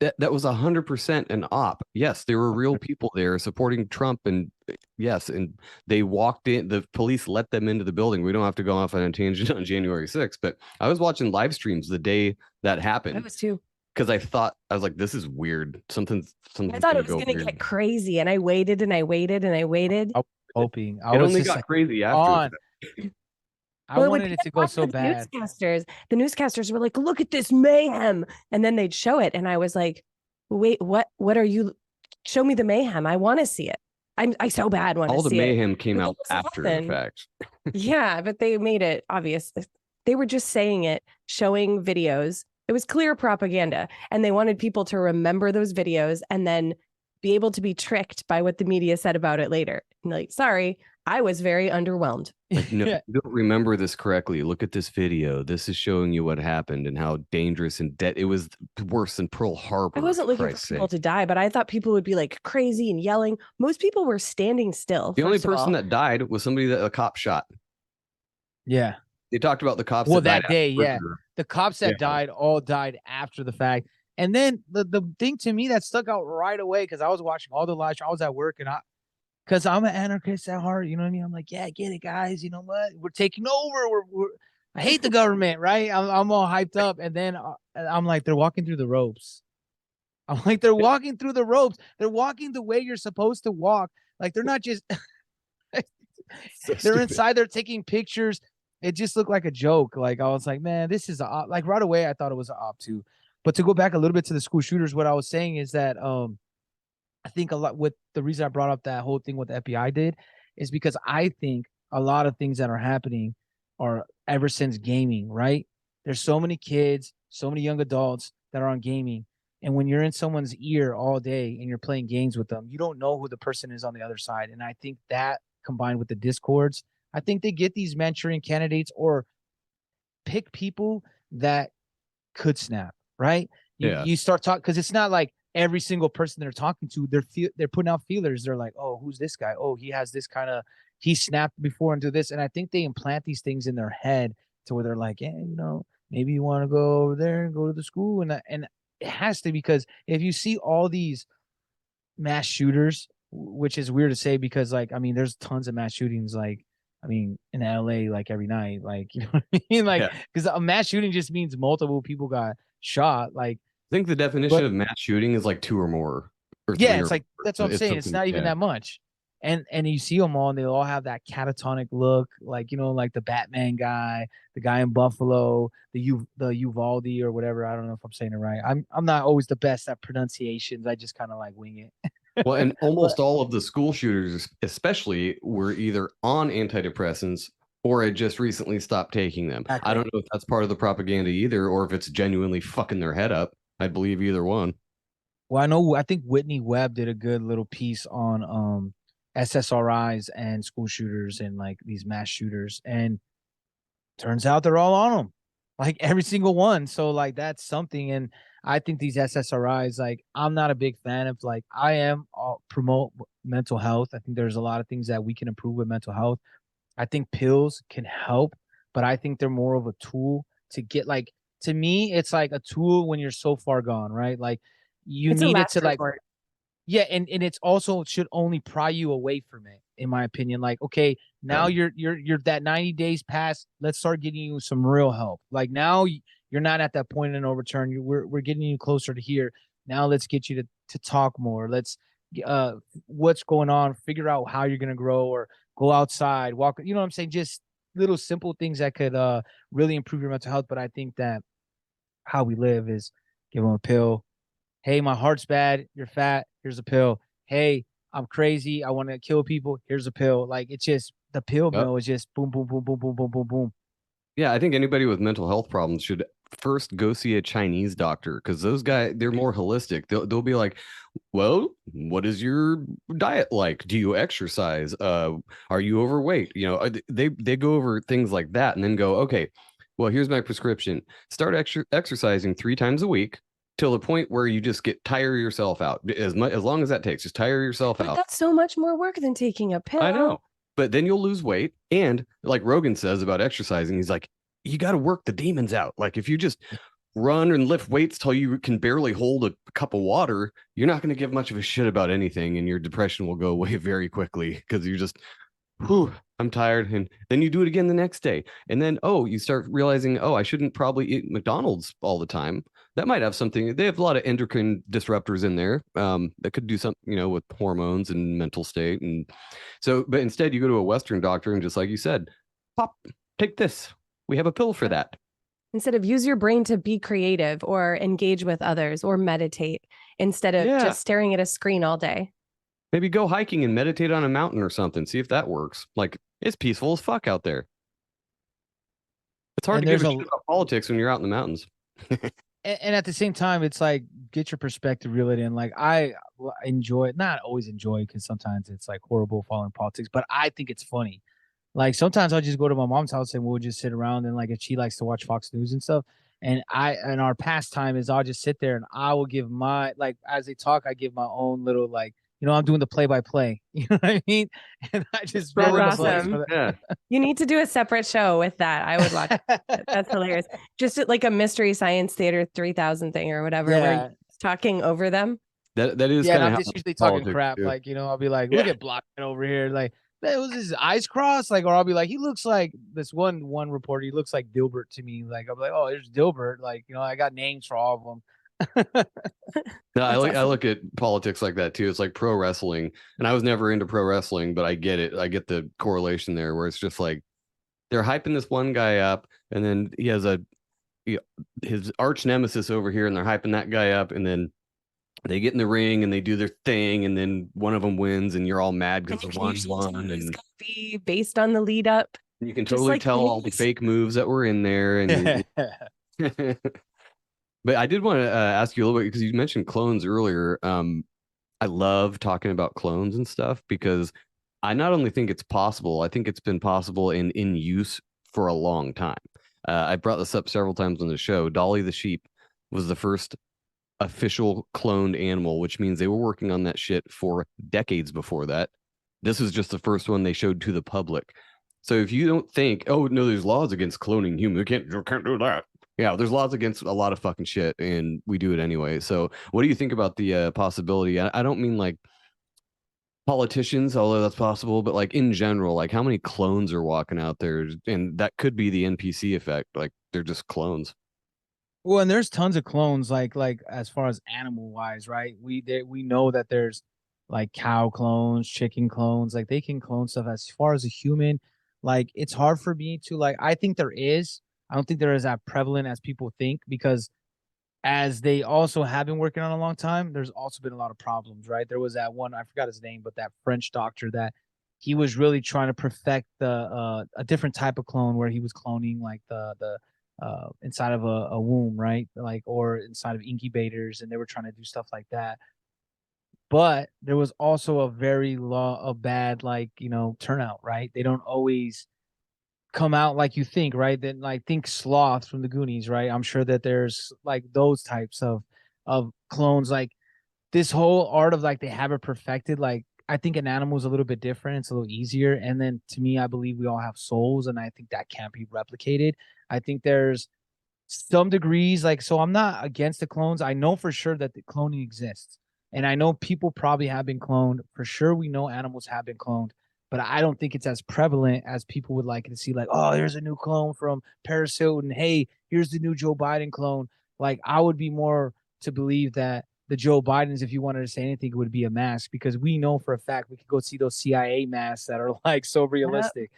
that was 100% an op. Yes, there were real people there supporting Trump, and yes, and they walked in. The police let them into the building. We don't have to go off on a tangent on January 6th, but I was watching live streams the day that happened. I was too. Because I was like, this is weird. Something's I thought it was going to get crazy, and I waited and I waited and I waited. I was hoping. It only got crazy after. I wanted it to go so bad. The newscasters were like, look at this mayhem. And then they'd show it. And I was like, wait, what are you? Show me the mayhem. I want to see it. I so bad want to see it. All the mayhem came out after the fact. Yeah, but they made it obvious. They were just saying it, showing videos. It was clear propaganda. And they wanted people to remember those videos and then be able to be tricked by what the media said about it later. And like, sorry, I was very underwhelmed. Like, no, you don't remember this correctly. Look at this video. This is showing you what happened and how dangerous and it was worse than Pearl Harbor. I wasn't looking for people to die, but I thought people would be like crazy and yelling. Most people were standing still. The only person that died was somebody that a cop shot. Yeah. They talked about the cops. Well, that day, yeah. The cops that died all died after the fact. And then the thing to me that stuck out right away, because I was watching all the live, I was at work, and because I'm an anarchist at heart, you know what I mean? I'm like, yeah, get it, guys. You know what? We're taking over. I hate the government, right? I'm all hyped up, and then I'm like, they're walking through the ropes. I'm like, they're walking through the ropes. They're walking the way you're supposed to walk. Like they're not just. They're inside. They're taking pictures. It just looked like a joke. Like I was like, man, this is like right away. I thought it was an op too. But to go back a little bit to the school shooters, what I was saying is that I think a lot with the reason I brought up that whole thing what the FBI did is because I think a lot of things that are happening are ever since gaming, right? There's so many kids, so many young adults that are on gaming. And when you're in someone's ear all day and you're playing games with them, you don't know who the person is on the other side. And I think that combined with the discords, I think they get these Manchurian candidates or pick people that could snap, right? You start talking, because it's not like every single person they're talking to, they're putting out feelers. They're like, oh, who's this guy? Oh, he has this kind of, he snapped before and do this. And I think they implant these things in their head to where they're like, yeah, you know, maybe you want to go over there and go to the school. And it has to, because if you see all these mass shooters, which is weird to say, because like, I mean, there's tons of mass shootings, like, I mean, in LA, like every night, like, you know what I mean? Like, because a mass shooting just means multiple people got shot. Like, I think the definition of mass shooting is like 2 or more. Yeah, it's like, that's what I'm saying. It's not even that much. And you see them all, and they all have that catatonic look, like, you know, like the Batman guy, the guy in Buffalo, the Uvalde or whatever. I don't know if I'm saying it right. I'm not always the best at pronunciations. I just kind of like wing it. Well, and almost all of the school shooters, especially, were either on antidepressants or had just recently stopped taking them. Exactly. I don't know if that's part of the propaganda either, or if it's genuinely fucking their head up. I'd believe either one. Well, I think Whitney Webb did a good little piece on SSRIs and school shooters and like these mass shooters, and turns out they're all on them, like every single one. So like that's something. And I think these SSRIs, like, I'm not a big fan of, like, I am promote mental health. I think there's a lot of things that we can improve with mental health. I think pills can help, but I think they're more of a tool to get, like, to me, it's like a tool when you're so far gone, right? Like you need it to like, yeah. And it's also should only pry you away from it, in my opinion. Like, okay, now you're that 90 days past. Let's start getting you some real help. Like now you're not at that point of no return. We're getting you closer to here. Now let's get you to talk more. Let's what's going on, figure out how you're gonna grow, or go outside, walk, you know what I'm saying? Just little simple things that could really improve your mental health. But I think that how we live is give them a pill. Hey, my heart's bad, you're fat, here's a pill. Hey, I'm crazy, I want to kill people, here's a pill. Like, it's just the pill mill is just boom, boom, boom, boom, boom, boom, boom, boom. Yeah, I think anybody with mental health problems should first go see a Chinese doctor, because those guys, they're more holistic. They'll be like, well, what is your diet like? Do you exercise? Are you overweight? You know, they go over things like that and then go, okay, well, here's my prescription. Start exercising 3 times a week till the point where you just tire yourself out. As long as that takes, just tire yourself out. That's so much more work than taking a pill. I know. But then you'll lose weight. And like Rogan says about exercising, he's like, you got to work the demons out. Like, if you just run and lift weights till you can barely hold a cup of water, you're not going to give much of a shit about anything. And your depression will go away very quickly, because you just, whew, I'm tired. And then you do it again the next day. And then, you start realizing, I shouldn't probably eat McDonald's all the time. That might have something. They have a lot of endocrine disruptors in there that could do something, with hormones and mental state. And so, but instead you go to a Western doctor and, just like you said, pop, take this. We have a pill for that. Instead of use your brain to be creative or engage with others or meditate, instead of just staring at a screen all day. Maybe go hiking and meditate on a mountain or something. See if that works. Like, it's peaceful as fuck out there. It's hard to give a shit about politics when you're out in the mountains. And at the same time, it's like, get your perspective, reel it in. Like, I enjoy it, not always enjoy, because sometimes it's like horrible following politics, but I think it's funny. Like, sometimes I'll just go to my mom's house and we'll just sit around, and like, if she likes to watch Fox News and stuff, and our pastime is I'll just sit there and I will give my, like, as they talk, I give my own little, like, I'm doing the play-by-play. You know what I mean? And I just That's awesome. Yeah. You need to do a separate show with that. I would watch it. That's hilarious. Just like a Mystery Science Theater 3000 thing or whatever, where you're talking over them. That is kind of. I'm just usually talking crap. Too. Like, I'll be like, look at Blockman over here. Like, that was his eyes crossed. Like, or I'll be like, he looks like this one reporter. He looks like Dilbert to me. Like, I'll be like, oh, there's Dilbert. Like, I got names for all of them. No, I look at politics like that too. It's like pro wrestling, and I was never into pro wrestling, but I get it. I get the correlation there, where it's just like they're hyping this one guy up, and then he has his arch nemesis over here, and they're hyping that guy up, and then they get in the ring and they do their thing, and then one of them wins, and you're all mad because the one won, and it's gonna be based on the lead up. You can totally tell all the fake moves that were in there, and. But I did want to ask you a little bit, because you mentioned clones earlier. I love talking about clones and stuff, because I not only think it's possible, I think it's been possible in use for a long time. I brought this up several times on the show. Dolly the sheep was the first official cloned animal, which means they were working on that shit for decades before that. This was just the first one they showed to the public. So if you don't think, oh, no, there's laws against cloning humans, you can't do that. Yeah, there's laws against a lot of fucking shit, and we do it anyway. So what do you think about the possibility? I don't mean like politicians, although that's possible, but like in general, like how many clones are walking out there? And that could be the NPC effect. Like, they're just clones. Well, and there's tons of clones, like as far as animal wise, right? We know that there's like cow clones, chicken clones, like they can clone stuff. As far as a human, like, it's hard for me to, like, I think there is. I don't think there is that prevalent as people think, because as they also have been working on a long time, there's also been a lot of problems, right? There was that one, I forgot his name, but that French doctor that he was really trying to perfect a different type of clone, where he was cloning like the inside of a womb, right? Like, or inside of incubators, and they were trying to do stuff like that. But there was also a very bad, like, turnout, right? They don't always come out like you think, right? Then, like, think Sloth from the Goonies, right? I'm sure that there's like those types of clones. Like, this whole art of, like, they have it perfected. Like, I think an animal is a little bit different. It's a little easier. And then, to me, I believe we all have souls, and I think that can't be replicated. I think there's some degrees, like, so I'm not against the clones. I know for sure that the cloning exists, and I know people probably have been cloned. For sure, we know animals have been cloned. but I don't think it's as prevalent as people would like to see. Like, oh, there's a new clone from Paris Hilton. Hey, here's the new Joe Biden clone. Like, I would be more to believe that the Joe Bidens, if you wanted to say anything, it would be a mask, because we know for a fact we could go see those CIA masks that are like so realistic.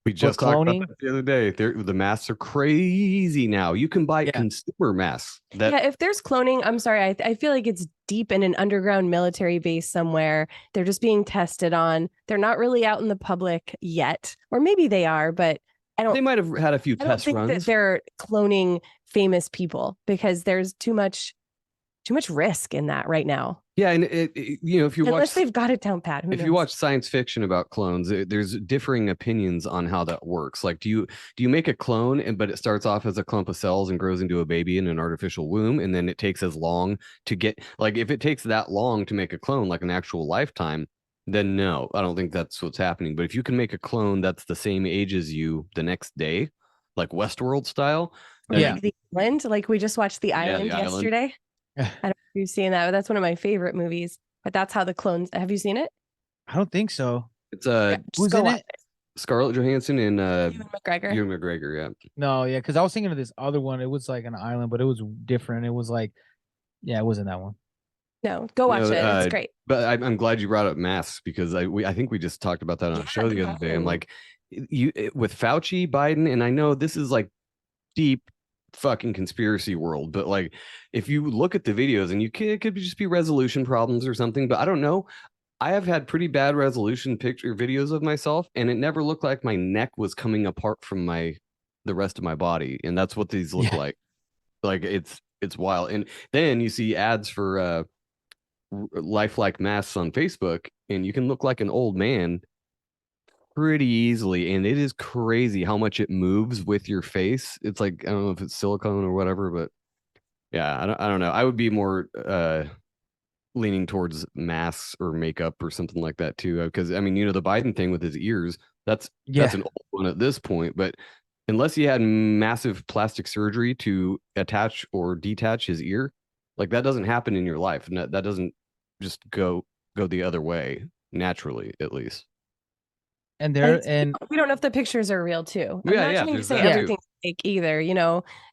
We just talked cloning? about that the other day. The masks are crazy now. You can buy consumer masks. Yeah, if there's cloning, I'm sorry, I feel like it's deep in an underground military base somewhere. They're just being tested on. They're not really out in the public yet, or maybe they are, but They might have had a few I don't test think runs. that they're cloning famous people, because there's too much risk in that right now. Yeah, and if you Unless watch, they've got it down pat. Who if knows? you watch science fiction about clones, there's differing opinions on how that works. Like, do you make a clone, but it starts off as a clump of cells and grows into a baby in an artificial womb, and then it takes as long to get, like, if it takes that long to make a clone, like an actual lifetime, then no, I don't think that's what's happening. But if you can make a clone that's the same age as you the next day, like Westworld style, like the island, like we just watched The Island yesterday. I don't know if you've seen that, but that's one of my favorite movies. But that's how the clones. Have you seen it? I don't think so. It's who's in it? Scarlett Johansson and Ewan McGregor. Ewan McGregor, yeah. No, yeah, because I was thinking of this other one. It was like an island, but it was different. It was like, yeah, it wasn't that one. No, go watch it. It's great. But I'm glad you brought up masks, because I think we just talked about that on a show the other day. I'm like, with Fauci, Biden, and I know this is like deep fucking conspiracy world, but like, if you look at the videos, and it could just be resolution problems or something, but I don't know. I have had pretty bad resolution picture videos of myself, and it never looked like my neck was coming apart from the rest of my body, and that's what these look like. Like, it's wild. And then you see ads for lifelike masks on Facebook, and you can look like an old man pretty easily, and it is crazy how much it moves with your face. It's like, I don't know if it's silicone or whatever, but yeah, I don't know. I would be more leaning towards masks or makeup or something like that too, because I mean, the Biden thing with his ears, that's an old one at this point, but unless he had massive plastic surgery to attach or detach his ear, like, that doesn't happen in your life, and that doesn't just go the other way naturally, at least. And we don't know if the pictures are real too. I'm not trying to say everything's fake either.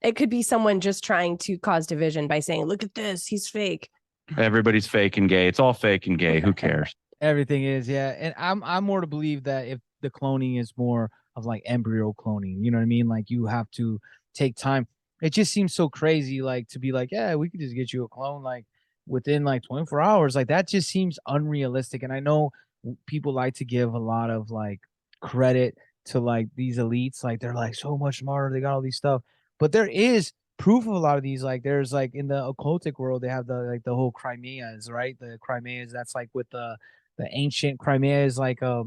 It could be someone just trying to cause division by saying, "Look at this, he's fake." Everybody's fake and gay. It's all fake and gay. Who cares? Everything is, yeah. And I'm more to believe that if the cloning is more of like embryo cloning, you know what I mean? Like, you have to take time. It just seems so crazy, like, to be like, yeah, we could just get you a clone like within like 24 hours. Like, that just seems unrealistic. And I know people like to give a lot of like credit to like these elites, like they're like so much smarter, they got all these stuff, but there is proof of a lot of these. Like, there's like in the occultic world, they have the whole Crimeas, right? The Crimeas, that's like with the ancient Crimea is like I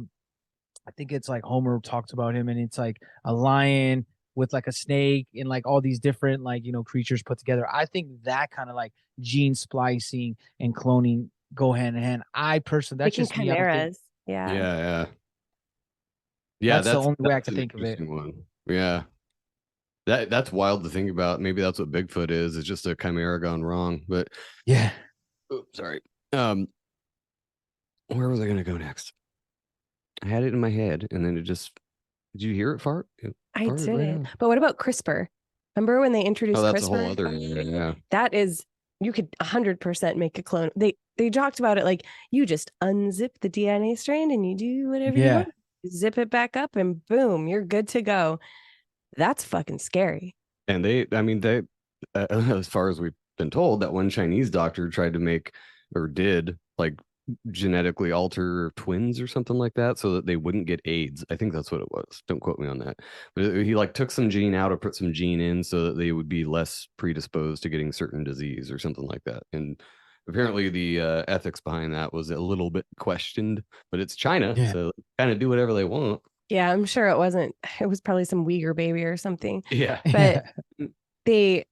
think it's like Homer talks about him, and it's like a lion with like a snake and like all these different like creatures put together. I think that kind of like gene splicing and cloning go hand in hand. I personally, that's just chimeras. Yeah, that's the only way I can think of it. One. Yeah, that's wild to think about. Maybe that's what Bigfoot is. It's just a chimera gone wrong. But yeah. Oops, sorry. Where was I gonna go next? I had it in my head, and then it just. Did you hear it fart? I did. But what about CRISPR? Remember when they introduced CRISPR? That's a whole other area. Yeah. That is, you could 100% make a clone. They talked about it like, you just unzip the DNA strand and you do whatever you want. Zip it back up and boom, you're good to go. That's fucking scary. And they as far as we've been told, that one Chinese doctor tried to make, or did, like, genetically alter twins or something like that so that they wouldn't get AIDS. I think that's what it was. Don't quote me on that. But he like took some gene out or put some gene in so that they would be less predisposed to getting certain disease or something like that. And apparently the ethics behind that was a little bit questioned, but it's China, so kind of do whatever they want. Yeah, I'm sure it wasn't. It was probably some Uyghur baby or something. Yeah. But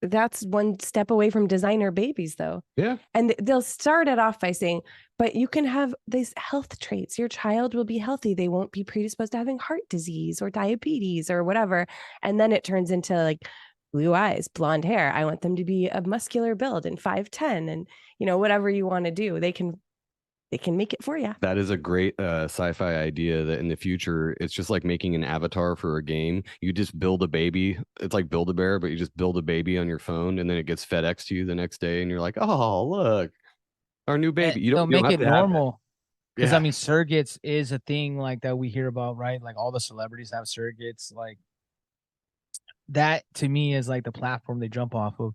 that's one step away from designer babies, though. Yeah. And they'll start it off by saying, but you can have these health traits. Your child will be healthy. They won't be predisposed to having heart disease or diabetes or whatever. And then it turns into like blue eyes, blonde hair. I want them to be a muscular build and 5'10", and whatever you want to do. They can they can make it for you. That is a great sci-fi idea that in the future, it's just like making an avatar for a game. You just build a baby. It's like Build-A-Bear, but you just build a baby on your phone and then it gets FedEx to you the next day and you're like, oh, look, our new baby. You They'll don't make have it to have that. normal. Because Yeah. I mean, surrogates is a thing like that we hear about, right? Like all the celebrities have surrogates. Like that to me is like the platform they jump off of,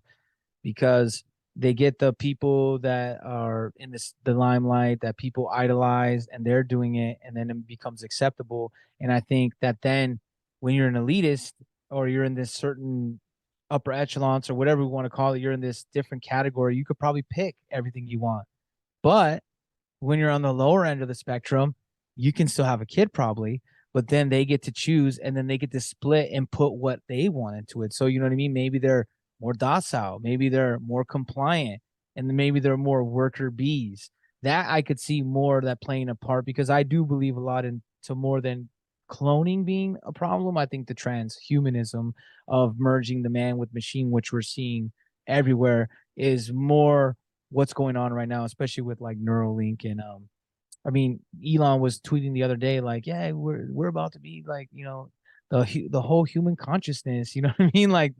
because they get the people that are in the limelight that people idolize, and they're doing it, and then it becomes acceptable. And I think that then when you're an elitist, or you're in this certain upper echelons, or whatever we want to call it, you're in this different category, you could probably pick everything you want. But when you're on the lower end of the spectrum, you can still have a kid probably, but then they get to choose, and then they get to split and put what they want into it. So you know what I mean? Maybe they're more docile, maybe they're more compliant, and then maybe they're more worker bees. That I could see more of that playing a part, because I do believe a lot into more than cloning being a problem. I think the transhumanism of merging the man with machine, which we're seeing everywhere, is more what's going on right now, especially with like Neuralink. And I mean, Elon was tweeting the other day, like, yeah, we're about to be like, you know, the whole human consciousness, you know what I mean? Like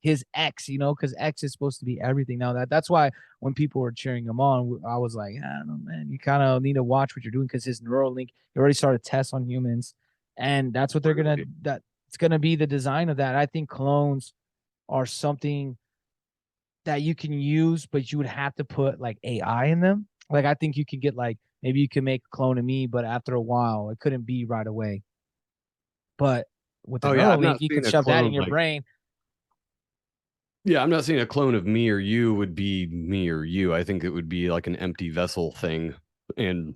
his X, you know, because X is supposed to be everything now. That's why when people were cheering him on, I was like, I don't know, man, you kind of need to watch what you're doing, because his Neuralink, he already started tests on humans, and that's what they're gonna, that it's gonna be the design of that. I think clones are something that you can use, but you would have to put like AI in them. Like I think you could get like, maybe you can make a clone of me, but after a while, it couldn't be right away. But with the I've Neuralink, not you seen could a shove that clone in your like, brain. yeah, I'm not saying a clone of me or you would be me or you. I think it would be like an empty vessel thing. And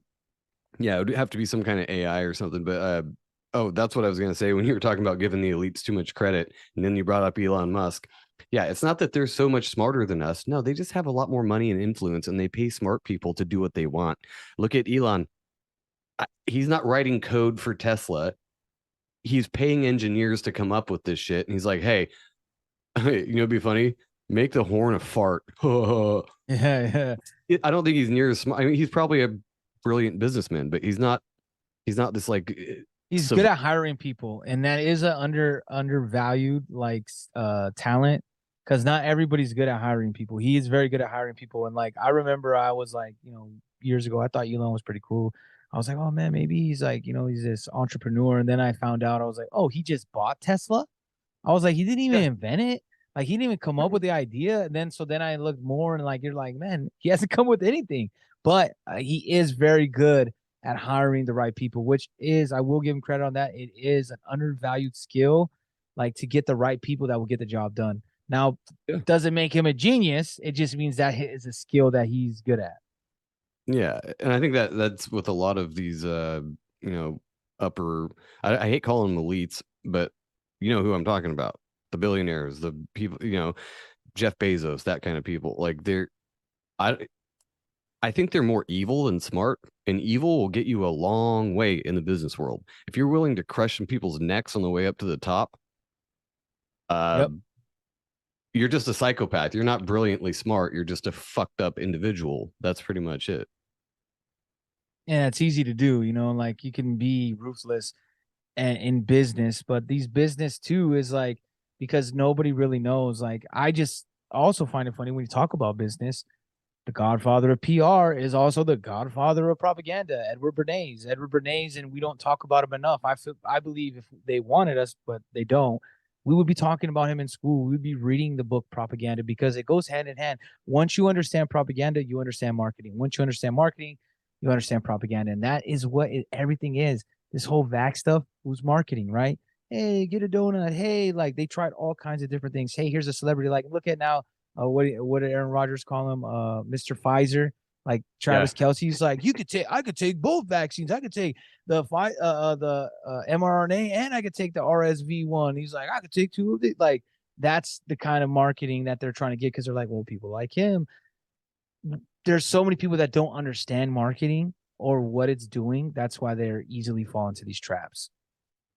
yeah, it would have to be some kind of AI or something. But oh, that's what I was going to say when you were talking about giving the elites too much credit. And then you brought up Elon Musk. Yeah, it's not that they're so much smarter than us. No, they just have a lot more money and influence, and they pay smart people to do what they want. Look at Elon. He's not writing code for Tesla. He's paying engineers to come up with this shit. And he's like, hey, you know, it'd be funny. Make the horn a fart. Yeah. I don't think he's near as smart. I mean, he's probably a brilliant businessman, but he's not this like He's good at hiring people, and that is a undervalued like talent, because not everybody's good at hiring people. He is very good at hiring people. And like I remember I was like, you know, years ago, I thought Elon was pretty cool. I was like, oh man, maybe he's like, you know, he's this entrepreneur. And then I found out, I was like, oh, he just bought Tesla. I was like, he didn't even invent it. Like he didn't even come up with the idea. And then I looked more, and like you're like, man, he hasn't come with anything. But he is very good at hiring the right people, which is, I will give him credit on that. It is an undervalued skill, like to get the right people that will get the job done. Now, doesn't make him a genius. It just means that is a skill that he's good at. Yeah, and I think that's with a lot of these, you know, upper. I hate calling them elites, but you know who I'm talking about. The billionaires, the people, you know, Jeff Bezos, that kind of people. Like I think they're more evil than smart, and evil will get you a long way in the business world. If you're willing to crush some people's necks on the way up to the top, you're just a psychopath. You're not brilliantly smart. You're just a fucked up individual. That's pretty much it. Yeah, it's easy to do, you know, like you can be ruthless and in business, but these business too is like, because nobody really knows. Like I just also find it funny when you talk about business. The godfather of PR is also the godfather of propaganda, Edward Bernays, and we don't talk about him enough. I believe if they wanted us, but they don't, we would be talking about him in school. We would be reading the book Propaganda, because it goes hand in hand. Once you understand propaganda, you understand marketing. Once you understand marketing, you understand propaganda. And that is what everything is. This whole vax stuff was marketing, right? Hey, get a donut. Hey, like they tried all kinds of different things. Hey, here's a celebrity. Like, look at now. What did Aaron Rodgers call him? Mr. Pfizer. Like Travis Kelce's like, I could take both vaccines. I could take the mRNA, and I could take the RSV one. He's like, I could take two of it. Like that's the kind of marketing that they're trying to get, because they're like, well, people like him. There's so many people that don't understand marketing or what it's doing. That's why they're easily fall into these traps.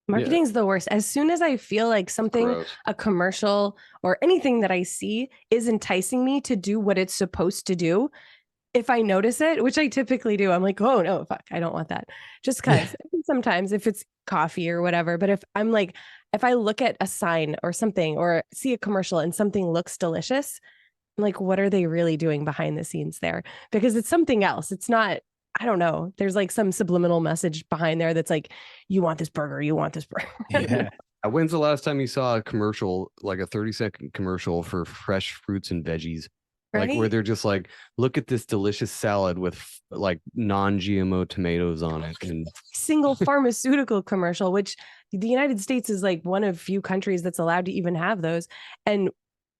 Marketing's the worst. As soon as I feel like something, a commercial or anything that I see is enticing me to do what it's supposed to do, if I notice it, which I typically do, I'm like, oh no, fuck, I don't want that. Just because sometimes if it's coffee or whatever, but if I'm like, if I look at a sign or something or see a commercial and something looks delicious, I'm like, what are they really doing behind the scenes there? Because it's something else. It's not, I don't know. There's like some subliminal message behind there that's like, you want this burger, you want this burger. Yeah. When's the last time you saw a commercial, like a 30-second commercial for fresh fruits and veggies? Like where Right? they're just like, look at this delicious salad with like non-GMO tomatoes on it. And Single pharmaceutical commercial, which the United States is like one of few countries that's allowed to even have those. And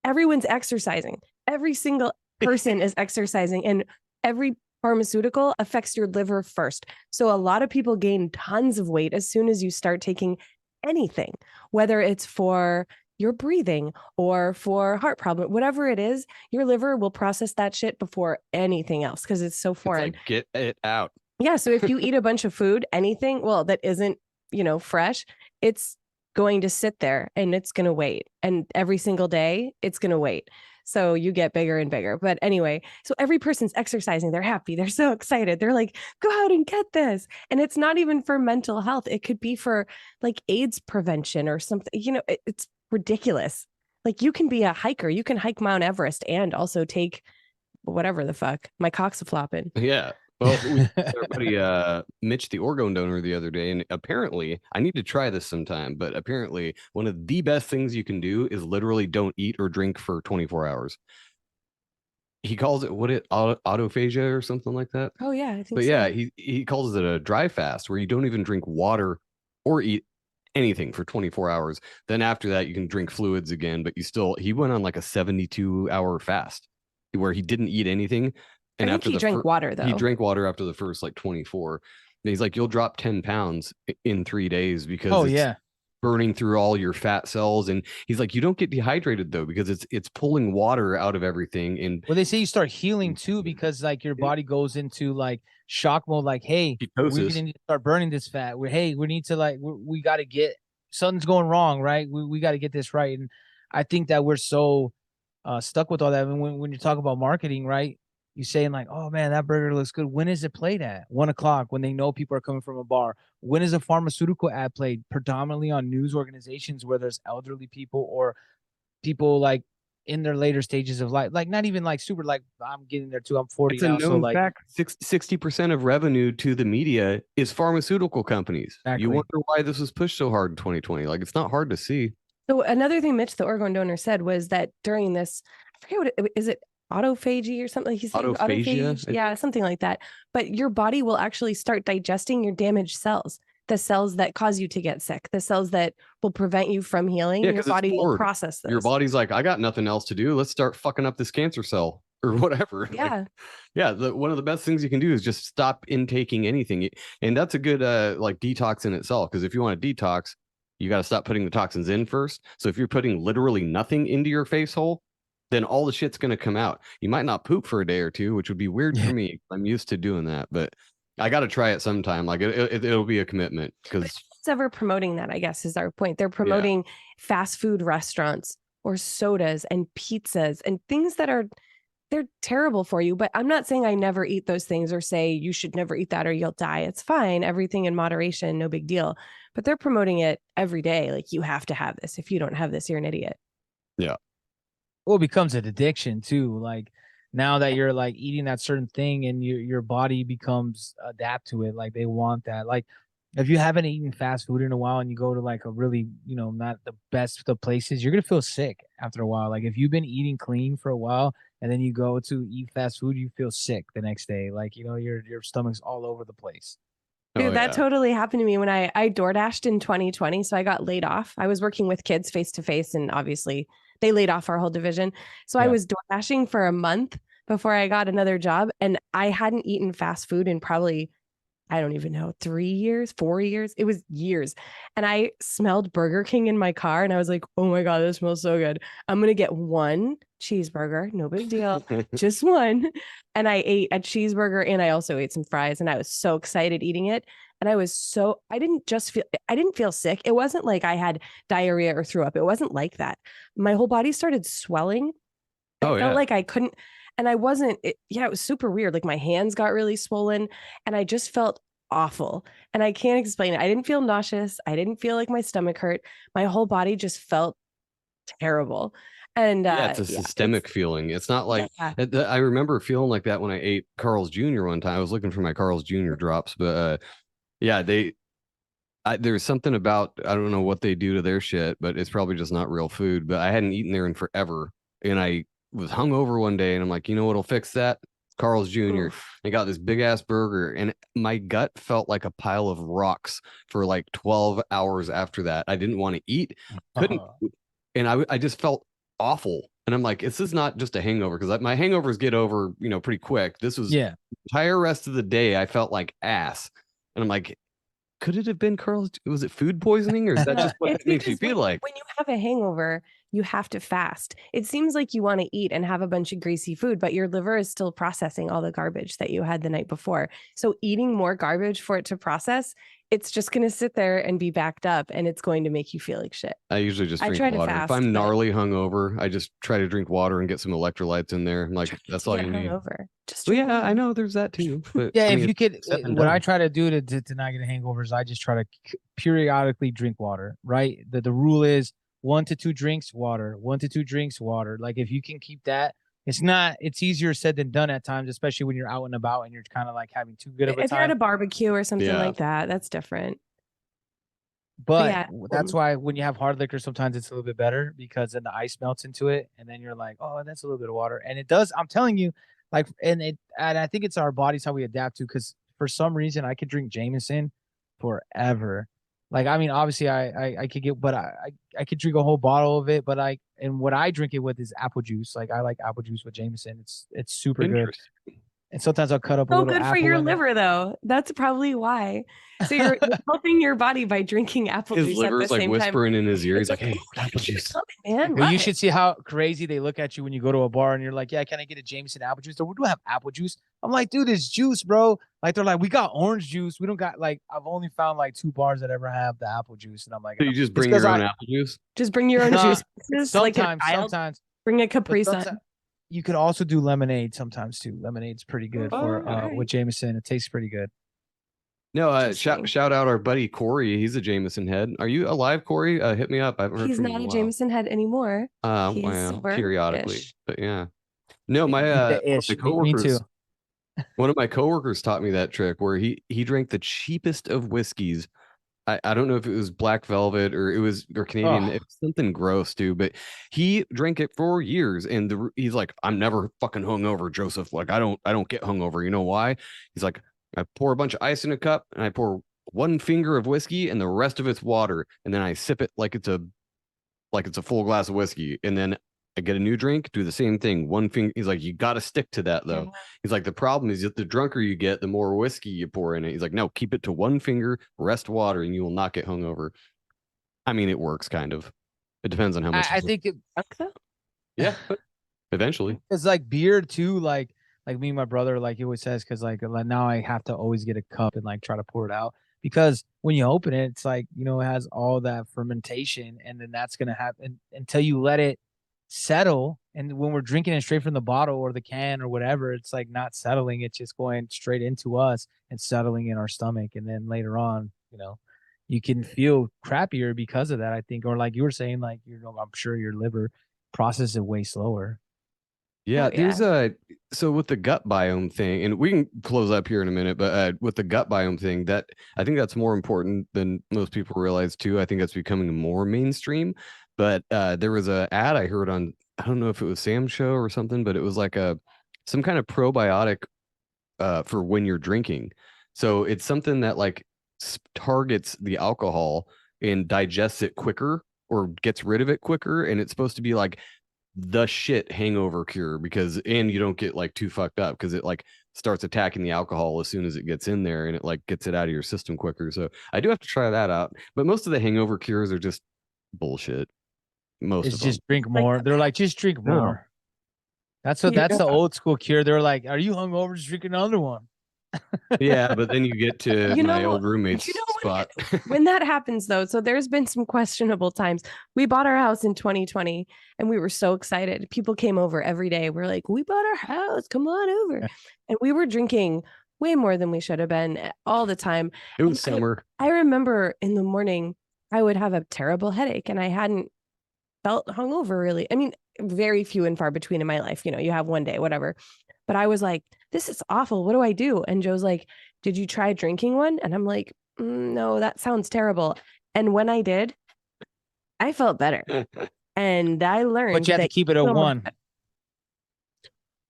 everyone's exercising. Every single person is exercising, and every pharmaceutical affects your liver first. So a lot of people gain tons of weight as soon as you start taking anything, whether it's for your breathing or for heart problem, whatever it is, your liver will process that shit before anything else because it's so it's foreign. like, get it out. Yeah. So if you eat a bunch of food, anything, well, that isn't, fresh, it's going to sit there and it's going to wait. And every single day, it's going to wait. So you get bigger and bigger. But anyway, so every person's exercising. They're happy. They're so excited. They're like, go out and get this. And it's not even for mental health. It could be for like AIDS prevention or something. It's ridiculous. Like you can be a hiker. You can hike Mount Everest and also take whatever the fuck. My cock's a flopping. Yeah. Well, we had our buddy Mitch, the organ donor, the other day, and apparently, I need to try this sometime, but apparently, one of the best things you can do is literally don't eat or drink for 24 hours. He calls it autophagia or something like that. Oh yeah, I think But so. yeah, he calls it a dry fast where you don't even drink water or eat anything for 24 hours. Then after that, you can drink fluids again, but he went on like a 72-hour fast where he didn't eat anything. And I think after he drank water though. He drank water after the first like 24. And he's like, you'll drop 10 pounds in 3 days because it's burning through all your fat cells. And he's like, you don't get dehydrated though, because it's pulling water out of everything. And well, they say you start healing too, because like your body goes into like shock mode, like, hey, ketosis. We need to start burning this fat. We need to we got to get, something's going wrong, right? We got to get this right. And I think that we're so stuck with all that. And when you talk about marketing, right? You saying like, oh man, that burger looks good. When is it played at? 1 o'clock when they know people are coming from a bar? When is a pharmaceutical ad played? Predominantly on news organizations where there's elderly people or people like in their later stages of life, like not even like super, like I'm getting there too. I'm 40 it's a now, known so like fact, 60% of revenue to the media is pharmaceutical companies. Exactly. You wonder why this was pushed so hard in 2020. Like it's not hard to see. So another thing Mitch, the organ donor, said was that during this, I forget is it autophagy or something? He said Autophagia? yeah, something like that. But your body will actually start digesting your damaged cells, the cells that cause you to get sick, the cells that will prevent you from healing. Yeah, your body will process those. Your body's like, I got nothing else to do. Let's start fucking up this cancer cell or whatever. Yeah. One of the best things you can do is just stop intaking anything. And that's a good like detox in itself. Because if you want to detox, you got to stop putting the toxins in first. So if you're putting literally nothing into your face hole, then all the shit's going to come out. You might not poop for a day or two, which would be weird for me. I'm used to doing that, but I got to try it sometime. Like it'll be a commitment because it's ever promoting that, I guess, is our point. They're promoting fast food restaurants or sodas and pizzas and things that they're terrible for you. But I'm not saying I never eat those things or say you should never eat that or you'll die. It's fine. Everything in moderation, no big deal. But they're promoting it every day. Like you have to have this. If you don't have this, you're an idiot. Yeah. Well, it becomes an addiction too. Like now that you're like eating that certain thing and your body becomes adapt to it. Like they want that. Like if you haven't eaten fast food in a while and you go to like a really, not the best of places, you're going to feel sick after a while. Like if you've been eating clean for a while and then you go to eat fast food, you feel sick the next day. Like, your stomach's all over the place. Dude, that totally happened to me when I DoorDashed in 2020. So I got laid off. I was working with kids face to face, and obviously they laid off our whole division. So I was DoorDashing for a month before I got another job, and I hadn't eaten fast food in probably, I don't even know, 3 years, 4 years. It was years. And I smelled Burger King in my car and I was like, oh my God, this smells so good. I'm going to get one cheeseburger. No big deal. Just one. And I ate a cheeseburger and I also ate some fries, and I was so excited eating it. And I didn't feel sick. It wasn't like I had diarrhea or threw up. It wasn't like that. My whole body started swelling. I felt like I couldn't. And I wasn't, it was super weird. Like my hands got really swollen and I just felt awful. And I can't explain it. I didn't feel nauseous. I didn't feel like my stomach hurt. My whole body just felt terrible. And Yeah, it's a systemic feeling. It's not like I remember feeling like that when I ate Carl's Jr. one time. I was looking for my Carl's Jr. drops, but yeah, there's something about, I don't know what they do to their shit, but it's probably just not real food. But I hadn't eaten there in forever, and I was hungover one day, and I'm like, you know what'll fix that? Carl's Jr. Oof. I got this big ass burger, and my gut felt like a pile of rocks for like 12 hours after that. I didn't want to eat, couldn't, and I just felt awful. And I'm like, this is not just a hangover, because my hangovers get over, pretty quick. This was the entire rest of the day. I felt like ass, and I'm like, could it have been Carl's? Was it food poisoning, or is that just what it makes you feel like? When you have a hangover, you have to fast. It seems like you want to eat and have a bunch of greasy food, but your liver is still processing all the garbage that you had the night before. So eating more garbage for it to process, it's just going to sit there and be backed up, and it's going to make you feel like shit. I usually just drink try to water. fast, If I'm but- gnarly hungover, I just try to drink water and get some electrolytes in there. I'm like, that's all you need. Hungover. Just Well, drink yeah, water. I know there's that too. But Yeah, I if mean, you could, said and what I done. try to do to not get hangovers, I just try to periodically drink water, right? The rule is 1 to 2 drinks, water, 1 to 2 drinks, water. Like if you can keep that, it's easier said than done at times, especially when you're out and about and you're kind of like having too good of a If you're at time. a barbecue or something Yeah. like that, that's different. But yeah. that's why when you have hard liquor, sometimes it's a little bit better because then the ice melts into it, and then you're like, oh, that's a little bit of water, and it does. I'm telling you, like, and I think it's our bodies how we adapt to. Because for some reason, I could drink Jameson forever. Like, I mean, obviously, I could get, but I could drink a whole bottle of it. But and what I drink it with is apple juice. Like, I like apple juice with Jameson. It's super good. Interesting. And sometimes I'll cut up a So little good for apple your in it. liver, though. That's probably why. So you're helping your body by drinking apple His juice at the liver's like same whispering in his ear. time. He's like, hey, apple juice. Man, Well, you what? should see how crazy they look at you when you go to a bar and you're like, yeah, can I get a Jameson apple juice? We don't have apple juice. I'm like, dude, it's juice, bro. Like, they're like, we got orange juice. We don't got, like, I've only found like 2 bars that ever have the apple juice. And I'm like, So you just It's bring 'cause your own I- apple juice? Just bring your own Nah, juice. Just like a child. sometimes. Bring a But Capri Sun. sometimes you could also do lemonade sometimes too. Lemonade's pretty good for alright. with Jameson. It tastes pretty good. No, Interesting. shout out our buddy Corey. He's a Jameson head. Are you alive, Corey? Hit me up. I haven't heard He's from you not in a while. Jameson head anymore. He's Well, sober-ish. periodically, but yeah. No, my The ish. my Me coworkers. too. One of my coworkers taught me that trick where he drank the cheapest of whiskeys. I don't know if it was Black Velvet or Canadian. Oh. It was something gross, dude. But he drank it for years, and he's like, I'm never fucking hungover, Joseph. Like I don't get hungover. You know why? He's like, I pour a bunch of ice in a cup, and I pour 1 finger of whiskey, and the rest of it's water, and then I sip it like it's a full glass of whiskey, and then I get a new drink, do the same thing. 1 finger. He's like, you got to stick to that though. He's like, the problem is that the drunker you get, the more whiskey you pour in it. He's like, no, keep it to 1 finger, rest water, and you will not get hungover. I mean, it works kind of. It depends on how much. I think yeah, eventually. it's like beer too. Like me and my brother, like he always says, because like now I have to always get a cup and like try to pour it out. Because when you open it, it's like, it has all that fermentation, and then that's gonna happen until you let it settle. And when we're drinking it straight from the bottle or the can or whatever, it's like not settling. It's just going straight into us and settling in our stomach. And then later on, you can feel crappier because of that, I think. Or like you were saying, like, I'm sure your liver processes it way slower. Yeah, Oh, yeah. so with the gut biome thing, and we can close up here in a minute, but with the gut biome thing, that I think that's more important than most people realize too. I think that's becoming more mainstream. But there was a ad I heard on, I don't know if it was Sam's show or something, but it was like some kind of probiotic for when you're drinking. So it's something that like targets the alcohol and digests it quicker or gets rid of it quicker, and it's supposed to be like the shit hangover cure and you don't get like too fucked up because it like starts attacking the alcohol as soon as it gets in there, and it like gets it out of your system quicker. So I do have to try that out. But most of the hangover cures are just bullshit. It's just drink more. They're like, just drink No. more. That's the old school cure. They're like, are you hungover? Just drink another one. Yeah, but then you get to You my know- old roommate's you know spot. When that happens though, so there's been some questionable times. We bought our house in 2020 and we were so excited. People came over every day. We're like, we bought our house, come on over. And we were drinking way more than we should have been all the time. It was summer. I remember in the morning, I would have a terrible headache and I hadn't felt hungover really. I mean, very few and far between in my life. You know, you have one day, whatever. But I was like, this is awful. What do I do? And Joe's like, did you try drinking one? And I'm like, no, that sounds terrible. And when I did, I felt better. And I learned But you have to that keep it at so much- one.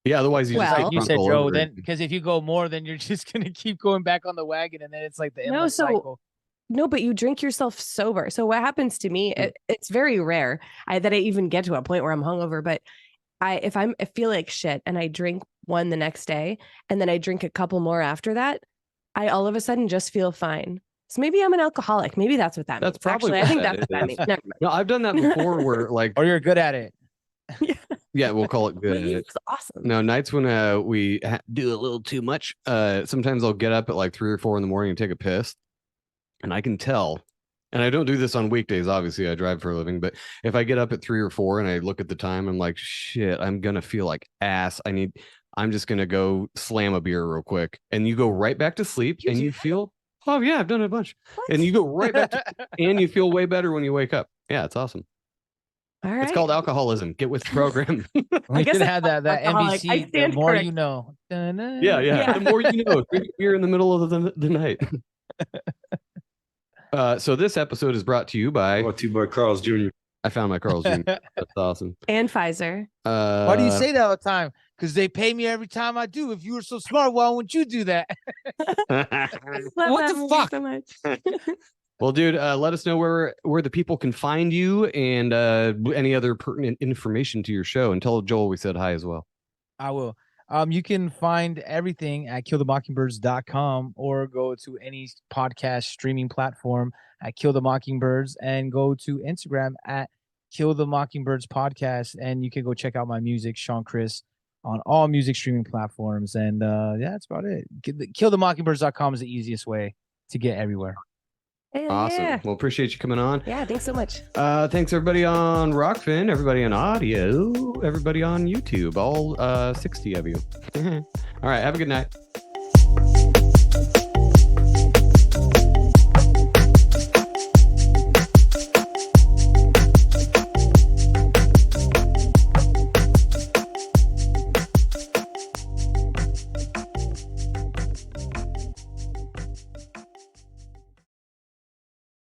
Yeah, otherwise you just Well- get You drunk said, all Joe, over then again. because if you go more, then you're just gonna keep going back on the wagon, and then it's like the No, endless so- cycle. No, but you drink yourself sober. So what happens to me, it's very rare that I even get to a point where I'm hungover, but I feel like shit and I drink one the next day and then I drink a couple more after that, I all of a sudden just feel fine. So maybe I'm an alcoholic. Maybe that's what that That's means. probably Actually, I what think that that's what that is. means. Never mind. No, I've done that before where like Or you're good at it. yeah, we'll call it good at it. It's awesome. No, nights when we do a little too much, sometimes I'll get up at like 3 or 4 in the morning and take a piss. And I can tell, and I don't do this on weekdays, obviously I drive for a living, but if I get up at 3 or 4 and I look at the time, I'm like, shit, I'm gonna feel like ass. I'm just gonna go slam a beer real quick. And you go right back to sleep You and do you that? feel, oh yeah, I've done it a bunch. What? And you go right back to, and you feel way better when you wake up. Yeah, it's awesome. All right. It's called alcoholism. Get with the program. We guess should I have that alcoholic. I NBC. The stand more corrected. you know. Yeah. Yeah. The more you know, drink beer in the middle of the night. So this episode is brought to you by Brought to you by Carl's Jr. I found my Carl's Jr. That's awesome. And Pfizer. Why do you say that all the time? Because they pay me every time I do. If you were so smart, why wouldn't you do that? Love What that the movie fuck? so much. Well, dude, let us know where the people can find you and any other pertinent information to your show, and tell Joel we said hi as well. I will. You can find everything at killthemockingbirds.com or go to any podcast streaming platform at Kill the Mockingbirds and go to Instagram at Kill the Mockingbirds podcast. And you can go check out my music, Sean Chris, on all music streaming platforms. And yeah, that's about it. Killthemockingbirds.com is the easiest way to get everywhere. Hell Awesome. Yeah. Well, appreciate you coming on. Yeah, thanks so much. Thanks everybody on Rockfin, everybody on audio, everybody on YouTube, all 60 of you. All right, have a good night.